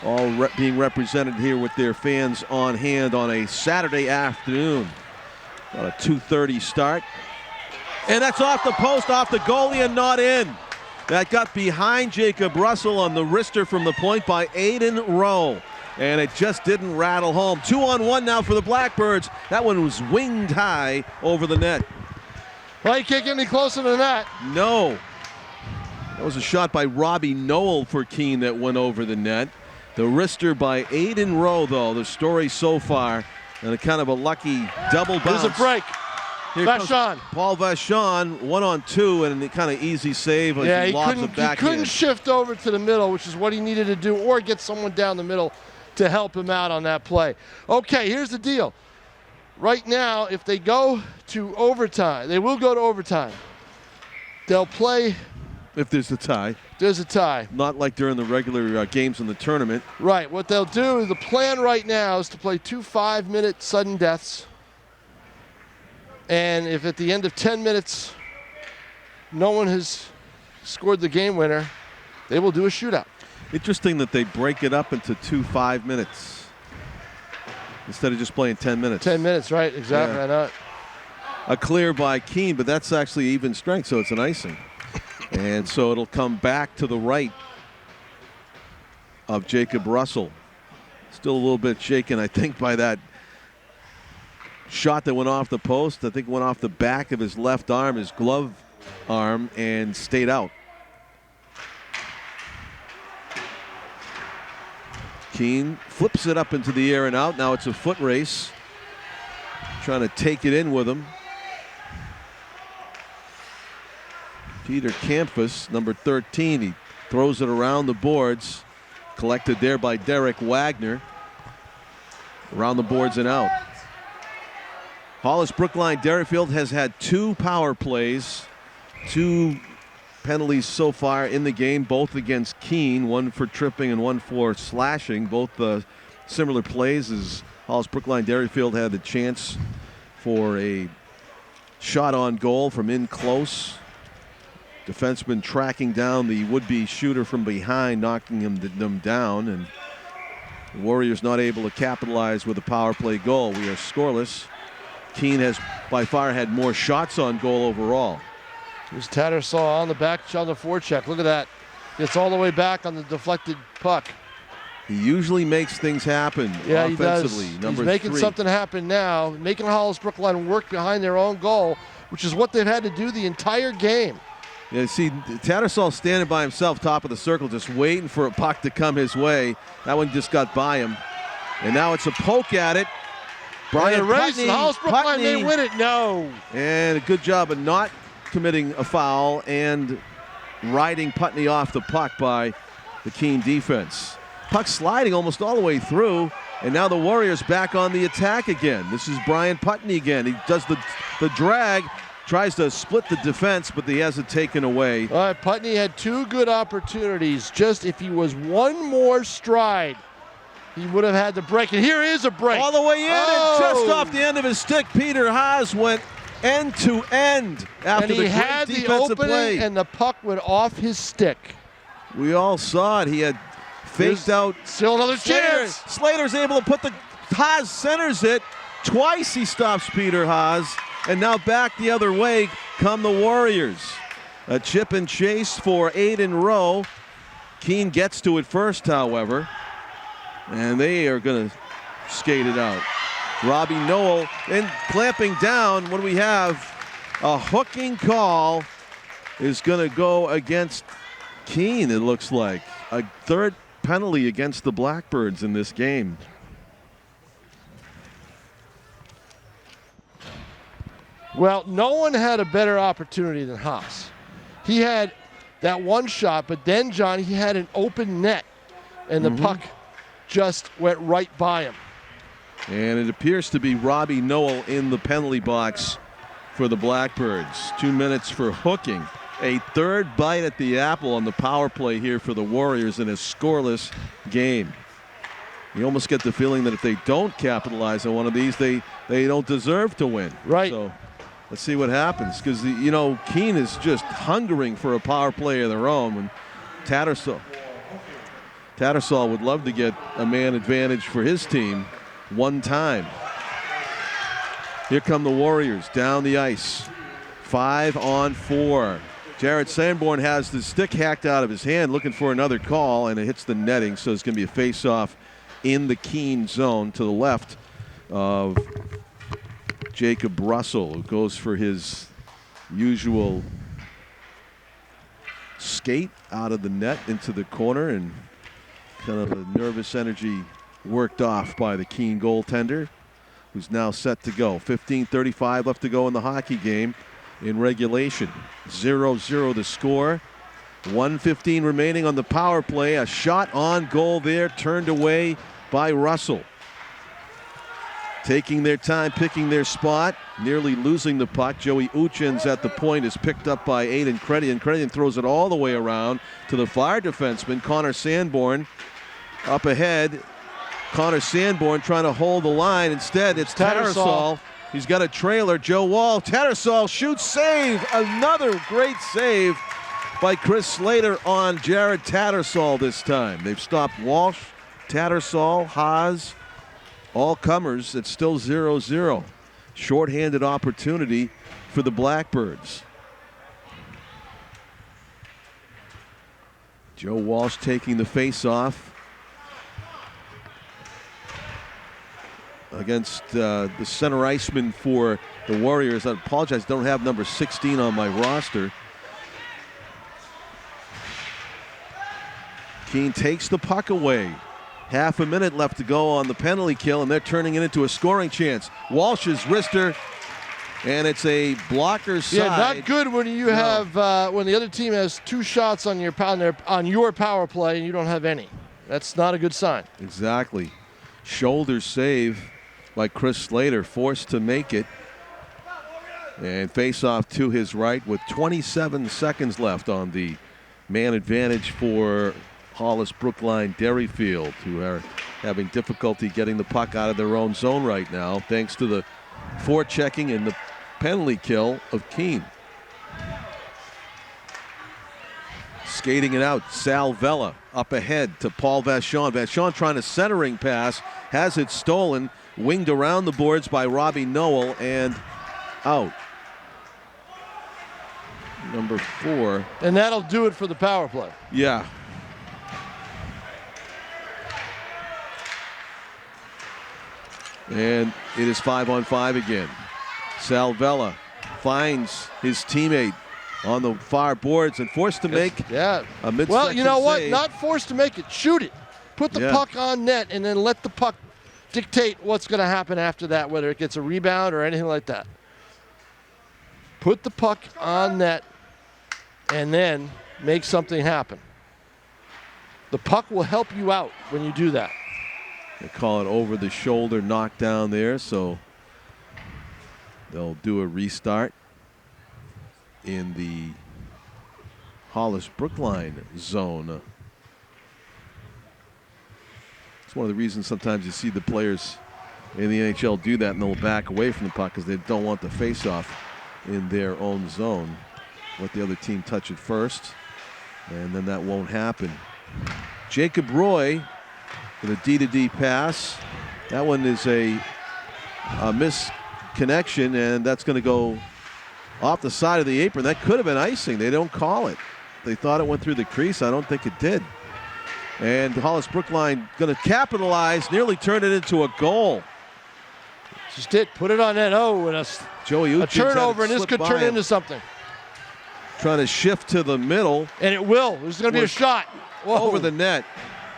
all being represented here with their fans on hand on a Saturday afternoon. About a 2:30 start. And that's off the post, off the goalie, and not in. That got behind Jacob Russell on the wrister from the point by Aiden Rowe. And it just didn't rattle home. 2-on-1 now for the Blackbirds. That one was winged high over the net. Well, you can't get any closer than that. No. That was a shot by Robbie Noel for Keene that went over the net. The wrister by Aiden Rowe, though, the story so far, and a kind of a lucky double bounce. There's a break. Here Vachon. Paul Vachon, 1-on-2, and a kind of easy save. Yeah, he couldn't shift over to the middle, which is what he needed to do, or get someone down the middle to help him out on that play. Okay, here's the deal. Right now, if they go to overtime, they will go to overtime. They'll play. If there's a tie. There's a tie. Not like during the regular games in the tournament. Right. What they'll do, the plan right now is to play 2 5-minute sudden deaths. And if at the end of 10 minutes no one has scored the game winner, they will do a shootout. Interesting that they break it up into 2 5 minutes instead of just playing 10 minutes. 10 minutes, right? Exactly. Yeah. I know. a clear by Keene, but that's actually even strength, so it's an icing. And so it'll come back to the right of Jacob Russell. Still a little bit shaken, I think, by that shot that went off the post. I think it went off the back of his left arm, his glove arm, and stayed out. Keene flips it up into the air and out. Now it's a foot race. Trying to take it in with him. Peter Campus, number 13. He throws it around the boards. Collected there by Derek Wagner. Around the boards and out. Hollis-Brookline Derryfield has had 2 power plays. 2 penalties so far in the game, both against Keene, 1 for tripping and 1 for slashing. Both similar plays as Hollis-Brookline Derryfield had a chance for a shot on goal from in close. Defenseman tracking down the would-be shooter from behind, knocking them down, and the Warriors not able to capitalize with a power play goal. We are scoreless. Keene has by far had more shots on goal overall. Here's Tattersall on the back on the forecheck. Look at that. Gets all the way back on the deflected puck. He usually makes things happen offensively. He does. He's making something happen now, making Hollis-Brookline work behind their own goal, which is what they've had to do the entire game. Yeah, see, Tattersall standing by himself, top of the circle, just waiting for a puck to come his way. That one just got by him. And now it's a poke at it. Brian Putney. Hollis-Brookline may win it. No. And a good job of not committing a foul and riding Putney off the puck by the Keene defense. Puck sliding almost all the way through, and now the Warriors back on the attack again. This is Brian Putney again. He does the drag, tries to split the defense, but he has it taken away. All right, Putney had 2 good opportunities. Just if he was 1 more stride, he would have had the break. And here is a break. All the way in, and just off the end of his stick, Peter Haas went end to end after the great defensive play. And the puck went off his stick. We all saw it. He had faked out. Still another chance. Slater's able to put the Haas centers it. Twice he stops Peter Haas. And now back the other way come the Warriors. A chip and chase for 8 in a row. Keene gets to it first, however. And they are going to skate it out. Robbie Noel and clamping down when we have a hooking call is going to go against Keene, it looks like. A 3rd penalty against the Blackbirds in this game. Well, no one had a better opportunity than Haas. He had that 1 shot, but then, John, he had an open net, and the puck just went right by him. And it appears to be Robbie Noel in the penalty box for the Blackbirds. 2 minutes for hooking. A 3rd bite at the apple on the power play here for the Warriors in a scoreless game. You almost get the feeling that if they don't capitalize on one of these, they don't deserve to win. Right. So let's see what happens, because Keene is just hungering for a power play of their own. And Tattersall would love to get a man advantage for his team one time. Here come the Warriors down the ice. 5 on 4. Jared Sanborn has the stick hacked out of his hand, looking for another call, and it hits the netting, so it's going to be a face-off in the Keene zone to the left of Jacob Russell, who goes for his usual skate out of the net into the corner, and kind of a nervous energy worked off by the Keene goaltender, who's now set to go. 15:35 left to go in the hockey game in regulation. 0-0 the score. 1:15 remaining on the power play. A shot on goal there, turned away by Russell. Taking their time, picking their spot, nearly losing the puck. Joey Uchen's at the point, is picked up by Aiden Credian. Credian throws it all the way around to the Fire defenseman, Connor Sanborn. Up ahead, Connor Sanborn trying to hold the line. Instead, it's Tattersall. He's got a trailer. Joe Wall. Tattersall shoots, save. Another great save by Chris Slater on Jared Tattersall this time. They've stopped Walsh, Tattersall, Haas, all comers. It's still 0-0. shorthanded opportunity for the Blackbirds. Joe Walsh taking the face-off against the center iceman for the Warriors. I apologize, don't have number 16 on my roster. Keene takes the puck away. Half a minute left to go on the penalty kill, and they're turning it into a scoring chance. Walsh's wrister, and it's a blocker side. Yeah, not good when you have when the other team has 2 shots on your power play and you don't have any. That's not a good sign. Exactly. Shoulder save by Chris Slater, forced to make it. And face off to his right with 27 seconds left on the man advantage for Hollis-Brookline Derryfield, who are having difficulty getting the puck out of their own zone right now, thanks to the forechecking and the penalty kill of Keene. Skating it out, Sal Vella up ahead to Paul Vachon. Vachon trying a centering pass, has it stolen, winged around the boards by Robbie Noel, and out. Number 4. And that'll do it for the power play. Yeah. And it is 5-on-5 again. Sal Vella finds his teammate on the far boards and forced to make a mid-section Well, you know what? save. Not forced to make it. Shoot it. Put the puck on net and then let the puck dictate what's going to happen after that, whether it gets a rebound or anything like that. Put the puck on net and then make something happen. The puck will help you out when you do that. They call it over the shoulder knockdown there, so they'll do a restart in the Hollis-Brookline zone. It's one of the reasons sometimes you see the players in the NHL do that, and they'll back away from the puck because they don't want the face-off in their own zone. Let the other team touch it first, and then that won't happen. Jacob Roy with a D-to-D pass. That one is a misconnection, and that's going to go off the side of the apron. That could have been icing. They don't call it. They thought it went through the crease. I don't think it did. And Hollis-Brookline going to capitalize, nearly turn it into a goal. Just it. Put it on net. Oh, and a turnover, and this could turn into something. Trying to shift to the middle. And it will. There's going to be a shot. Whoa. Over the net.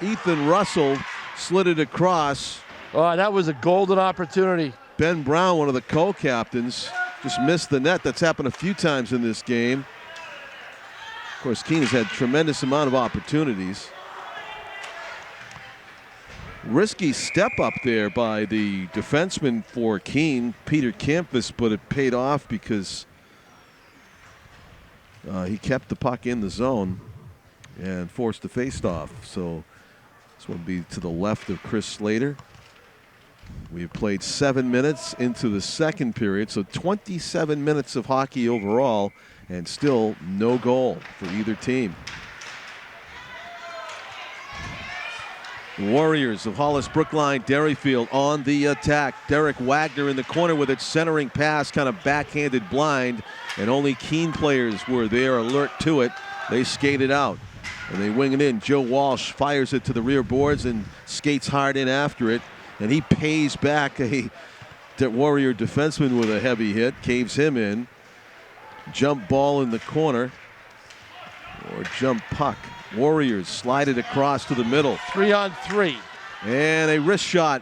Ethan Russell slid it across. Oh, that was a golden opportunity. Ben Brown, one of the co-captains, just missed the net. That's happened a few times in this game. Of course, Keene has had tremendous amount of opportunities. Risky step up there by the defenseman for Keene, Peter Campus, but it paid off because he kept the puck in the zone and forced the faceoff. So this one will be to the left of Chris Slater. We've played 7 minutes into the second period, so 27 minutes of hockey overall, and still no goal for either team. The Warriors of Hollis-Brookline Derryfield on the attack. Derek Wagner in the corner with its centering pass, kind of backhanded blind, and only Keene players were there alert to it. They skated out, and they wing it in. Joe Walsh fires it to the rear boards and skates hard in after it, and he pays back a Warrior defenseman with a heavy hit, caves him in. Jump ball in the corner, or jump puck. Warriors slide it across to the middle. 3-on-3. And a wrist shot.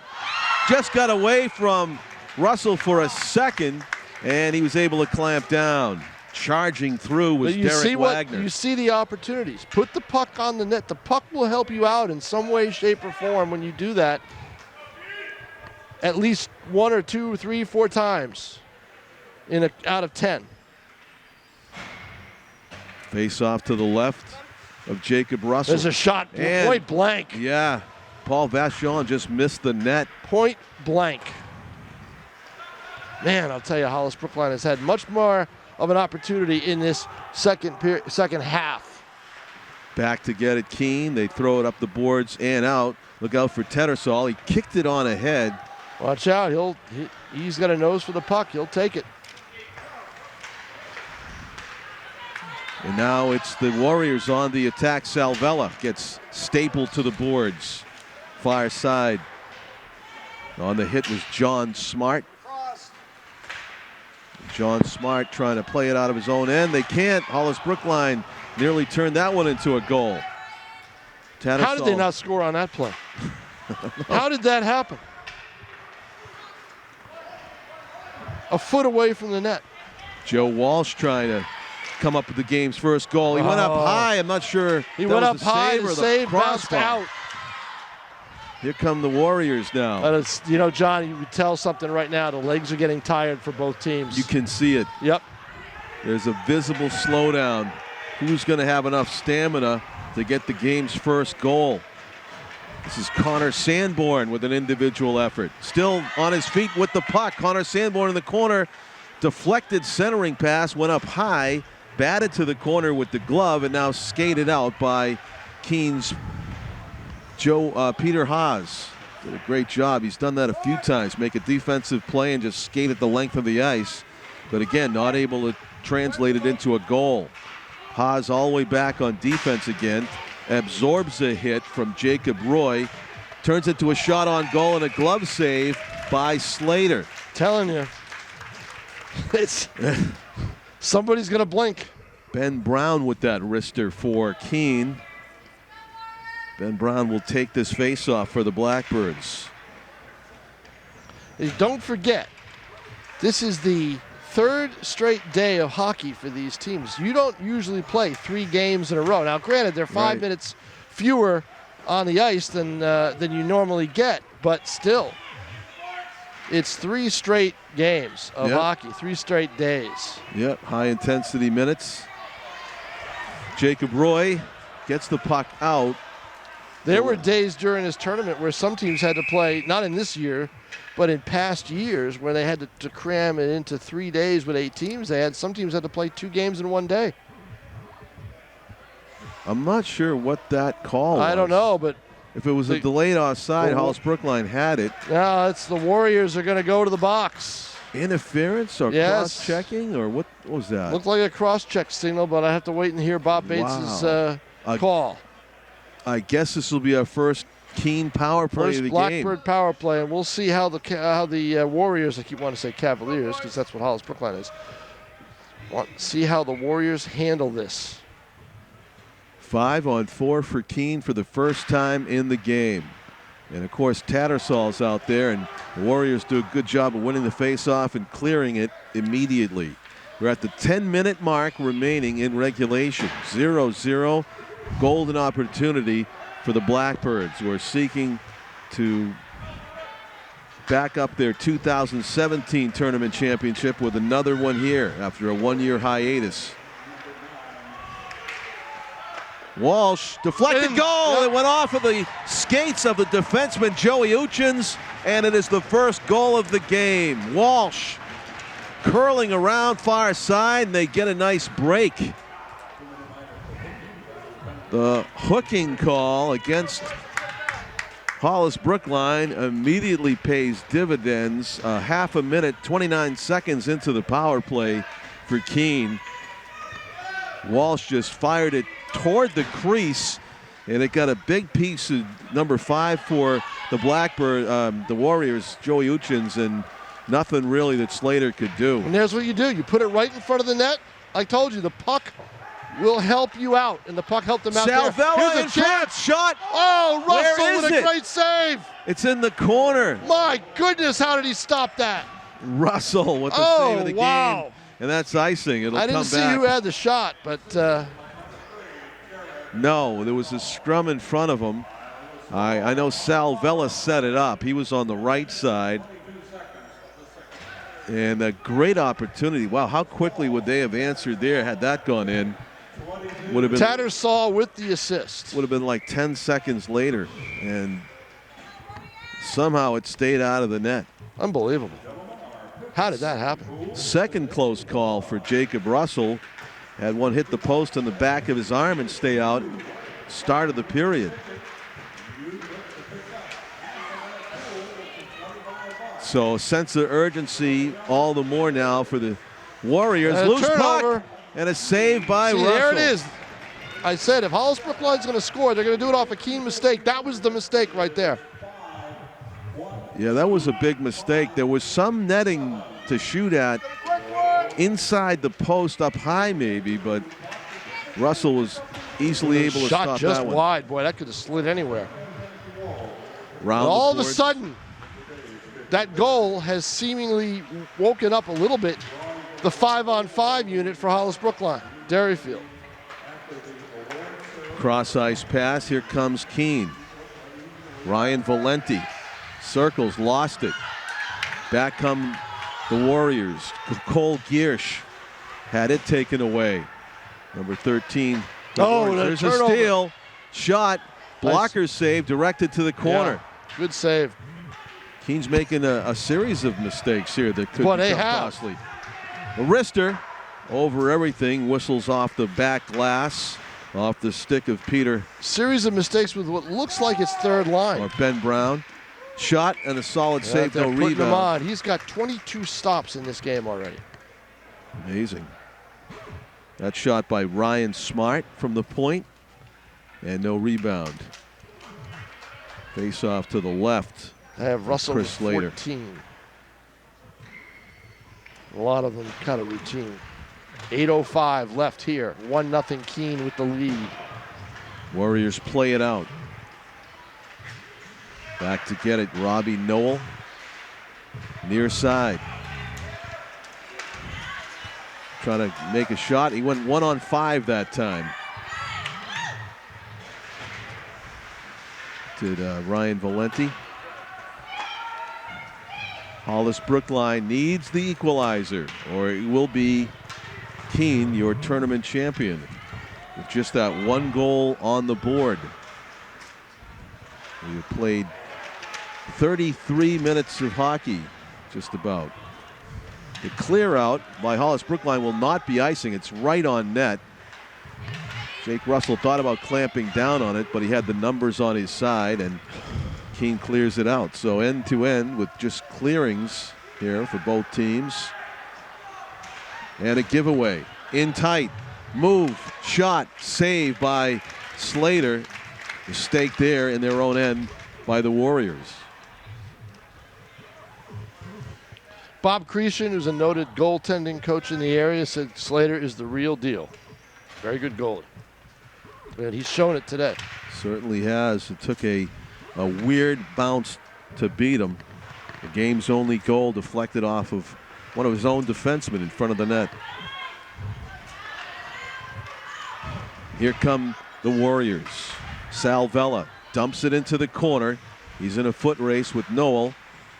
Just got away from Russell for a second, and he was able to clamp down. Charging through was Derek Wagner. You see the opportunities. Put the puck on the net. The puck will help you out in some way, shape, or form when you do that. At least 1 or 2, 3, 4 times out of 10. Face off to the left of Jacob Russell. There's a shot, point blank. Yeah, Paul Vachon just missed the net. Point blank. Man, I'll tell you, Hollis-Brookline has had much more of an opportunity in this second half. Back to get it, Keene. They throw it up the boards and out. Look out for Tettersall. He kicked it on ahead. Watch out. He's got a nose for the puck. He'll take it. And now it's the Warriors on the attack. Salvella gets stapled to the boards. Far side. On the hit was John Smart. John Smart trying to play it out of his own end. They can't. Hollis-Brookline nearly turned that one into a goal. How did they not score on that play? How did that happen? A foot away from the net. Joe Walsh trying to come up with the game's first goal. He went up high. I'm not sure. He went up high. The save bounced out. Here come the Warriors now. But it's, you know, John, you would tell something right now. The legs are getting tired for both teams. You can see it. Yep. There's a visible slowdown. Who's going to have enough stamina to get the game's first goal? This is Connor Sanborn with an individual effort. Still on his feet with the puck. Connor Sanborn in the corner. Deflected centering pass, went up high, batted to the corner with the glove, and now skated out by Keene's Peter Haas. Did a great job. He's done that a few times. Make a defensive play and just skate at the length of the ice. But again, not able to translate it into a goal. Haas all the way back on defense again. Absorbs a hit from Jacob Roy. Turns into a shot on goal and a glove save by Slater. Telling you. It's somebody's going to blink. Ben Brown with that wrister for Keene. Ben Brown will take this face-off for the Blackbirds. Don't forget, this is the third straight day of hockey for these teams. You don't usually play 3 games in a row. Now, granted, they're 5 minutes fewer on the ice than you normally get, but still, it's 3 straight games of hockey, 3 straight days. Yep, high-intensity minutes. Jacob Roy gets the puck out. There were days during this tournament where some teams had to play, not in this year, but in past years where they had to cram it into 3 days with 8 teams. Some teams had to play 2 games in 1 day. I'm not sure what that call was. I don't know, but if it was a delayed offside, Hollis-Brookline had it. No, it's the Warriors are going to go to the box. Interference or cross-checking, or what was that? Looked like a cross-check signal, but I have to wait and hear Bob Bates's call. I guess this will be our first Keene power play of the game. Blackbird power play, and we'll see how the Warriors, I keep wanting to say Cavaliers because that's what Hollis-Brookline is. See how the Warriors handle this. 5-on-4 for Keene for the first time in the game. And, of course, Tattersall's out there, and the Warriors do a good job of winning the faceoff and clearing it immediately. We're at the 10-minute mark remaining in regulation. 0-0. Golden opportunity for the Blackbirds, who are seeking to back up their 2017 tournament championship with another one here after a 1-year hiatus. Walsh, deflected goal. It went off of the skates of the defenseman Joey Uchins, and it is the first goal of the game. Walsh curling around far side, and they get a nice break. The hooking call against Hollis-Brookline immediately pays dividends. Half a minute, 29 seconds into the power play for Keene. Walsh just fired it toward the crease, and it got a big piece of number 5 for the the Warriors, Joey Uchins, and nothing really that Slater could do. And there's what you do. You put it right in front of the net. I told you, the puck will help you out, and the puck helped him out there. Salvella in front, shot. Oh, Russell with a great save. It's in the corner. My goodness, how did he stop that? Russell with the save of the game. And that's icing. It'll come back. I didn't see who had the shot, but no, there was a scrum in front of him. I know Salvella set it up. He was on the right side. And a great opportunity. Wow, how quickly would they have answered there had that gone in? Would have been Tattersall with the assist. Would have been like 10 seconds later, and somehow it stayed out of the net. Unbelievable. How did that happen? Second close call for Jacob Russell. Had one hit the post on the back of his arm and stay out. Start of the period. So a sense of urgency all the more now for the Warriors. And a Loose turnover. puck and a save by See, Russell. there it is. I said if Hollis-Brookline's going to score, they're going to do it off a Keene mistake. That was the mistake right there. Yeah, that was a big mistake. There was some netting to shoot at inside the post up high maybe, but Russell was easily able to Shot stop just that one. wide. Boy, that could have slid anywhere. Round But all of the a boards. sudden, that goal has seemingly woken up a little bit the 5-on-5 unit for Hollis-Brookline, Derryfield. Cross ice pass. Here comes Keene. Ryan Valenti circles, lost it. Back come the Warriors. Cole Giersch had it taken away. Number 13. Oh, there's a turnover. steal. Shot. Blocker save directed to the corner. Yeah, good save. Keene's making a series of mistakes here that could Well, they become have. costly. The wrister over everything, whistles off the back glass, off the stick of Peter Series of mistakes with what looks like it's third line. or Ben Brown. Shot and a solid save, They're no putting him rebound. on. He's got 22 stops in this game already. Amazing. That shot by Ryan Smart from the point, and no rebound. Face off to the left. They have Russell with Chris Slater. 14. A lot of them kind of routine. 8:05 left here. 1-0 Keene with the lead. Warriors play it out. Back to get it, Robbie Noel. Near side. Trying to make a shot. He went 1-on-5 that time. Did Ryan Valenti. Hollis-Brookline needs the equalizer, or it will be Keene, your tournament champion, with just that one goal on the board. We have played 33 minutes of hockey, just about. The clear out by Hollis-Brookline will not be icing. It's right on net. Jake Russell thought about clamping down on it, but he had the numbers on his side, and Keene clears it out. So end to end with just clearings here for both teams. And a giveaway. In tight. Move. Shot. Save by Slater. Mistake there in their own end by the Warriors. Bob Creason, who's a noted goaltending coach in the area, said Slater is the real deal. Very good goalie. And he's shown it today. Certainly has. It took a weird bounce to beat him. The game's only goal deflected off of one of his own defensemen in front of the net. Here come the Warriors. Sal Vella dumps it into the corner. He's in a foot race with Noel.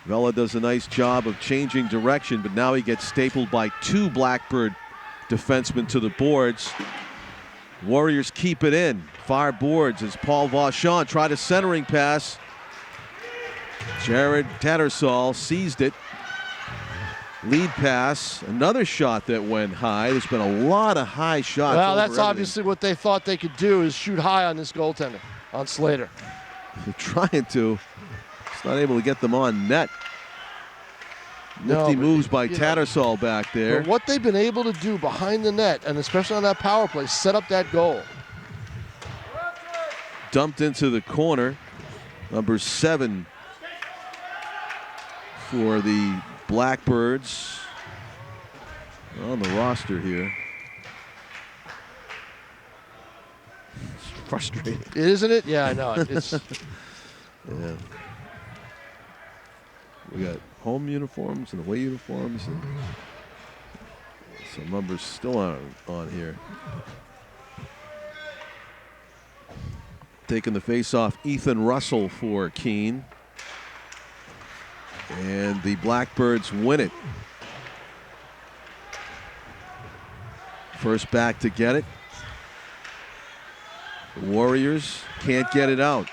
Vella does a nice job of changing direction, but now he gets stapled by two Blackbird defensemen to the boards. Warriors keep it in. Far boards as Paul Vachon tried a centering pass. Jared Tattersall seized it. Lead pass. Another shot that went high. There's been a lot of high shots. Well, over that's everything. obviously what they thought they could do, is shoot high on this goaltender, on Slater. They're trying to. It's not able to get them on net. No, Nifty but, moves by you know, Tattersall back there. But what they've been able to do behind the net, and especially on that power play, set up that goal. Dumped into the corner. Number 7 for the Blackbirds on the roster here. It's frustrating. Isn't it? Yeah, I know. It's Yeah. We got home uniforms and away uniforms, and some numbers still aren't on here. Taking the face-off, Ethan Russell for Keene. And the Blackbirds win it. First back to get it. The Warriors can't get it out.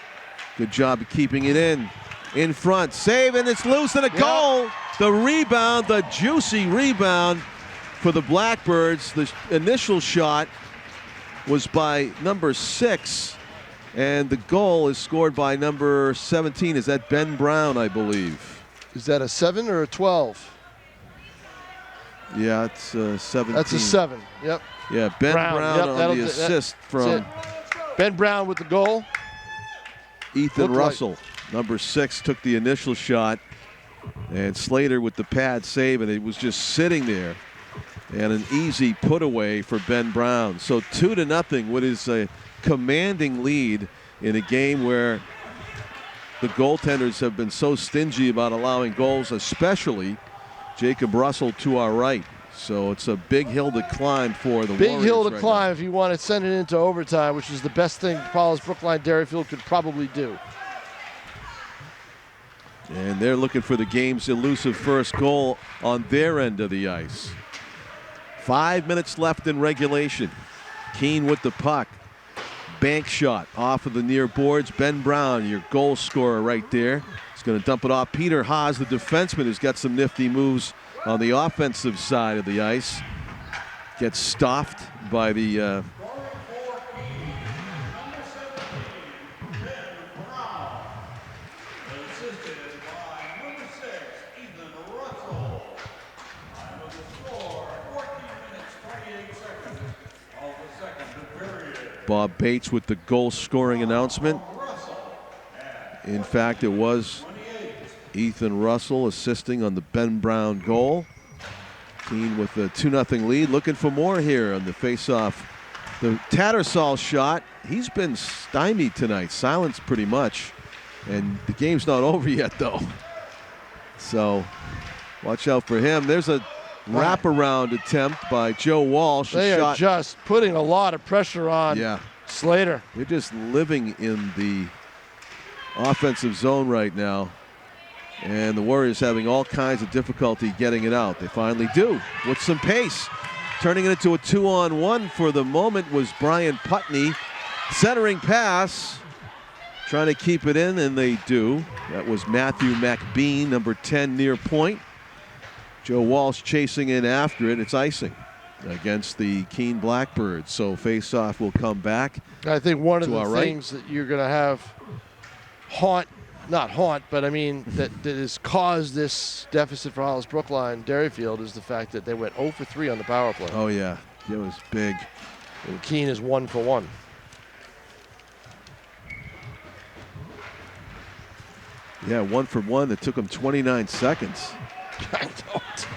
Good job of keeping it in front. Save, and it's loose, and a goal. The rebound, the juicy rebound for the Blackbirds. The initial shot was by number 6, and the goal is scored by number 17. Is that Ben Brown, I believe? Is that a 7 or a 12? Yeah, it's 17. That's a 7. Yep. Yeah, Ben Brown Yep, on the assist from Ben Brown with the goal. Ethan Looked Russell. Number 6 took the initial shot, and Slater with the pad save, and it was just sitting there. And an easy put away for Ben Brown. So 2-0, what is a commanding lead in a game where the goaltenders have been so stingy about allowing goals, especially Jacob Russell to our right. So it's a big hill to climb for the Warriors. Big hill to right climb now. if you want to send it into overtime, which is the best thing Hollis-Brookline Derryfield could probably do. And they're looking for the game's elusive first goal on their end of the ice. 5 minutes left in regulation. Keene with the puck. Bank shot off of the near boards. Ben Brown, your goal scorer right there. He's going to dump it off. Peter Haas, the defenseman, who's got some nifty moves on the offensive side of the ice. Gets stopped by the Bob Bates with the goal scoring announcement. In fact, it was Ethan Russell assisting on the Ben Brown goal. Keene with a 2-0 lead. Looking for more here on the faceoff. The Tattersall shot, he's been stymied tonight, silenced pretty much. And the game's not over yet, though. So watch out for him. There's a wraparound attempt by Joe Walsh. They are just putting a lot of pressure on Slater. They're just living in the offensive zone right now. And the Warriors having all kinds of difficulty getting it out. They finally do with some pace. Turning it into a 2-on-1 for the moment was Brian Putney. Centering pass. Trying to keep it in, and they do. That was Matthew McBean, number 10, near point. Joe Walsh chasing in after it. It's icing against the Keene Blackbirds. So face-off will come back. I think one of the things that you're going to have but I mean that has caused this deficit for Hollis-Brookline Derryfield is the fact that they went 0 for 3 on the power play. Oh yeah, it was big. And Keene is 1 for 1. Yeah, 1 for 1. That took them 29 seconds. I don't.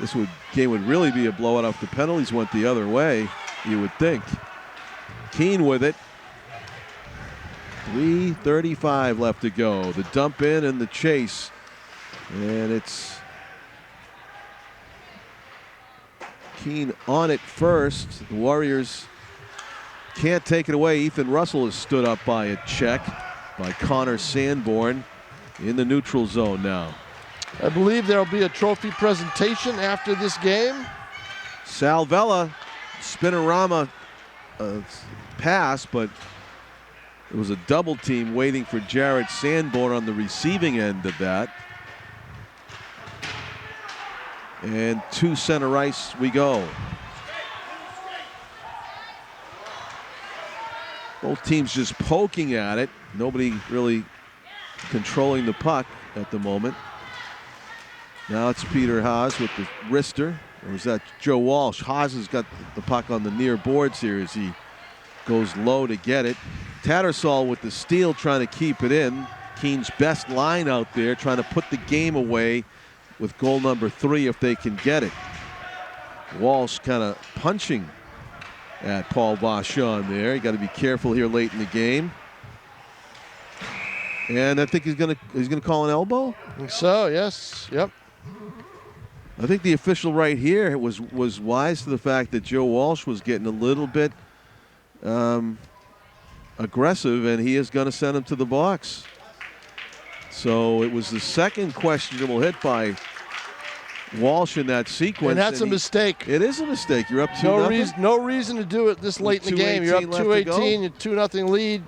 This game would really be a blowout if the penalties went the other way, you would think. Keene with it. 3:35 left to go. The dump in and the chase. And it's Keene on it first. The Warriors can't take it away. Ethan Russell is stood up by a check by Connor Sanborn in the neutral zone now. I believe there will be a trophy presentation after this game. Sal Vella, spinorama pass, but it was a double team waiting for Jared Sanborn on the receiving end of that. And to center ice we go. Both teams just poking at it. Nobody really controlling the puck at the moment. Now it's Peter Haas with the wrister. Or was that Joe Walsh? Haas has got the puck on the near boards here as he goes low to get it. Tattersall with the steal trying to keep it in. Keene's best line out there trying to put the game away with goal number 3 if they can get it. Walsh kind of punching at Paul Vachon there. You got to be careful here late in the game. And I think he's gonna call an elbow. I think so, yes. Yep. I think the official right here was wise to the fact that Joe Walsh was getting a little bit aggressive, and he is going to send him to the box. So it was the second questionable hit by Walsh in that sequence. And that's a mistake. It is a mistake. You're up 2-0. No reason to do it this late in the game. You're up 2-18, you're 2-0 lead.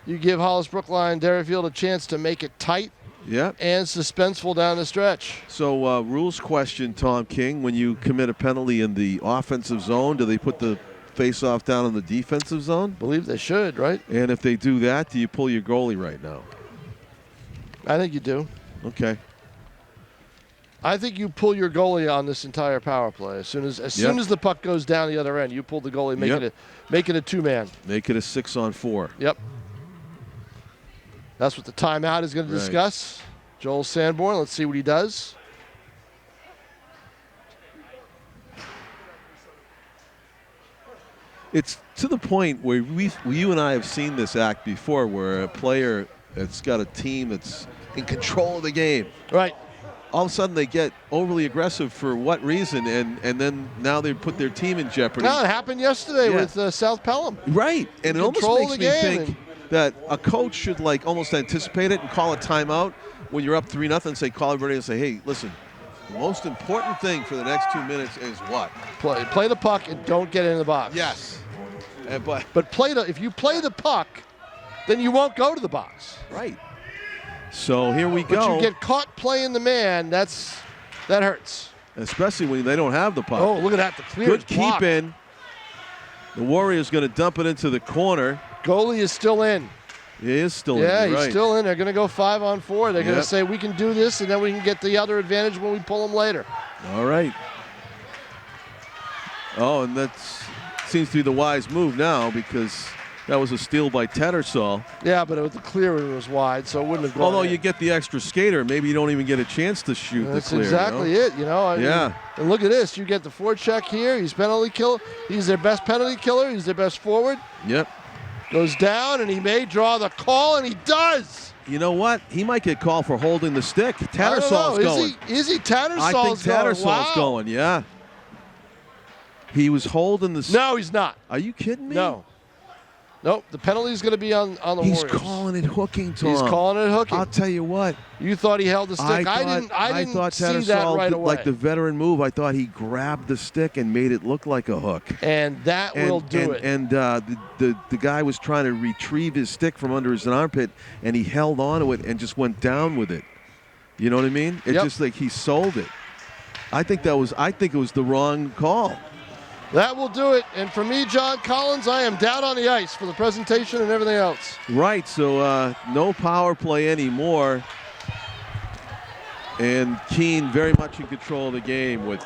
You give Hollis-Brookline Derryfield a chance to make it tight and suspenseful down the stretch. So rules question, Tom King. When you commit a penalty in the offensive zone, do they put the face-off down in the defensive zone? I believe they should, right? And if they do that, do you pull your goalie right now? I think you do. Okay. I think you pull your goalie on this entire power play. As soon as the puck goes down the other end, you pull the goalie, make it a two-man. Make it a 6-on-4. Yep. That's what the timeout is going to discuss. Joel Sanborn, let's see what he does. It's to the point where you and I have seen this act before, where a player that's got a team that's in control of the game. Right. All of a sudden they get overly aggressive for what reason, and then now they put their team in jeopardy. No, it happened yesterday with South Pelham. Right, and it almost Control makes the me game think that a coach should like almost anticipate it and call a timeout when you're up 3-0 and say, call everybody and say, hey, listen, the most important thing for the next 2 minutes is what? Play the puck and don't get in the box. Yes. But if you play the puck, then you won't go to the box. Right. So here we go. But you get caught playing the man, that hurts. Especially when they don't have the puck. Oh, look at that. The clear Good is blocked. keep in. The Warriors going to dump it into the corner. Goalie is still in. He is still in. Yeah, Right. he's still in. They're going to go 5-on-4. They're going to say, we can do this, and then we can get the other advantage when we pull them later. All right. Oh, and that seems to be the wise move now, because that was a steal by Tattersall. Yeah, but the clear was wide, so it wouldn't have gone Although in. you get the extra skater, maybe you don't even get a chance to shoot the clear. That's exactly it, you know. And look at this. You get the forecheck here. He's penalty killer. He's their best penalty killer. He's their best forward. Yep. Goes down, and he may draw the call, and he does. You know what? He might get called for holding the stick. Tattersall's going. Is he? Tattersall's I think Tattersall's going. going, yeah. He was holding the stick. No, he's not. Are you kidding me? No. Nope, the penalty is going to be on the Warriors. He's calling it hooking, Tom. He's calling it hooking. I'll tell you what. You thought he held the stick. I didn't see that right away. Like the veteran move, I thought he grabbed the stick and made it look like a hook. And that will do it. And the guy was trying to retrieve his stick from under his armpit, and he held onto it and just went down with it. You know what I mean? It's just like he sold it. I think it was the wrong call. That will do it. And for me, John Collins, I am down on the ice for the presentation and everything else. Right, so no power play anymore. And Keene very much in control of the game with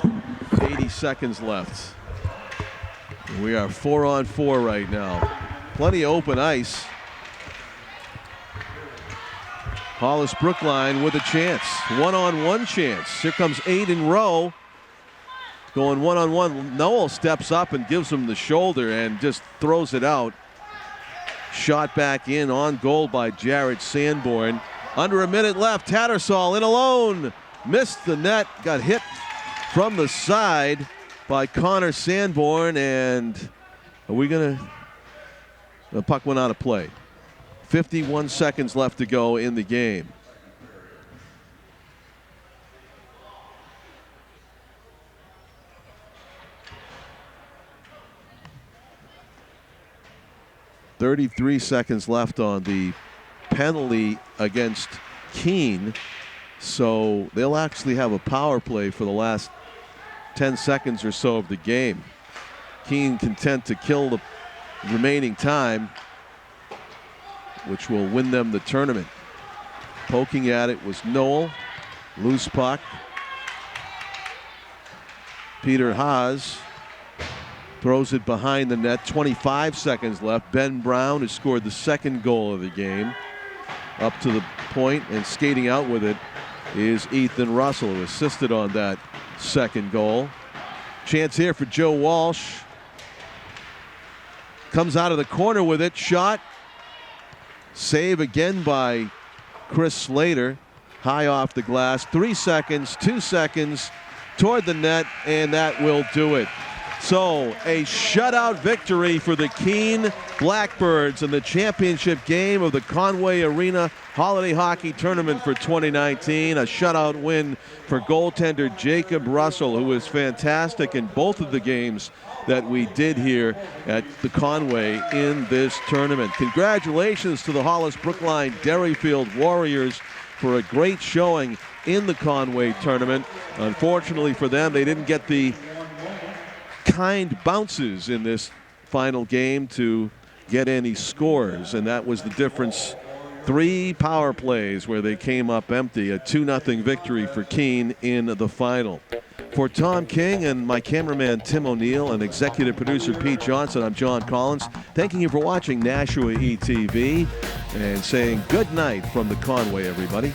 80 seconds left. We are 4-on-4 right now. Plenty of open ice. Hollis-Brookline with a chance. One-on-one chance. Here comes Aiden Rowe. Going one-on-one. Noel steps up and gives him the shoulder and just throws it out. Shot back in on goal by Jared Sanborn. Under a minute left. Tattersall in alone. Missed the net. Got hit from the side by Connor Sanborn. And the puck went out of play. 51 seconds left to go in the game. .33 seconds left on the penalty against Keene. So they'll actually have a power play for the last 10 seconds or so of the game. Keene content to kill the remaining time, which will win them the tournament. Poking at it was Noel. Loose puck. Peter Haas throws it behind the net. 25 seconds left. Ben Brown, who scored the second goal of the game, up to the point and skating out with it is Ethan Russell, who assisted on that second goal. Chance here for Joe Walsh. Comes out of the corner with it. Shot. Save again by Chris Slater. High off the glass. 3 seconds, 2 seconds toward the net, and that will do it. So a shutout victory for the Keene Blackbirds in the championship game of the Conway Arena Holiday Hockey Tournament for 2019. A shutout win for goaltender Jacob Russell, who was fantastic in both of the games that we did here at the Conway in this tournament. Congratulations to the Hollis-Brookline Derryfield Warriors for a great showing in the Conway tournament. Unfortunately for them, they didn't get the kind bounces in this final game to get any scores, and that was the difference 3 power plays where they came up empty. A 2-0 victory for Keene in the final. For Tom King and my cameraman Tim O'Neill and executive producer Pete Johnson, I'm John Collins. Thanking you for watching Nashua ETV and saying good night from the Conway, everybody.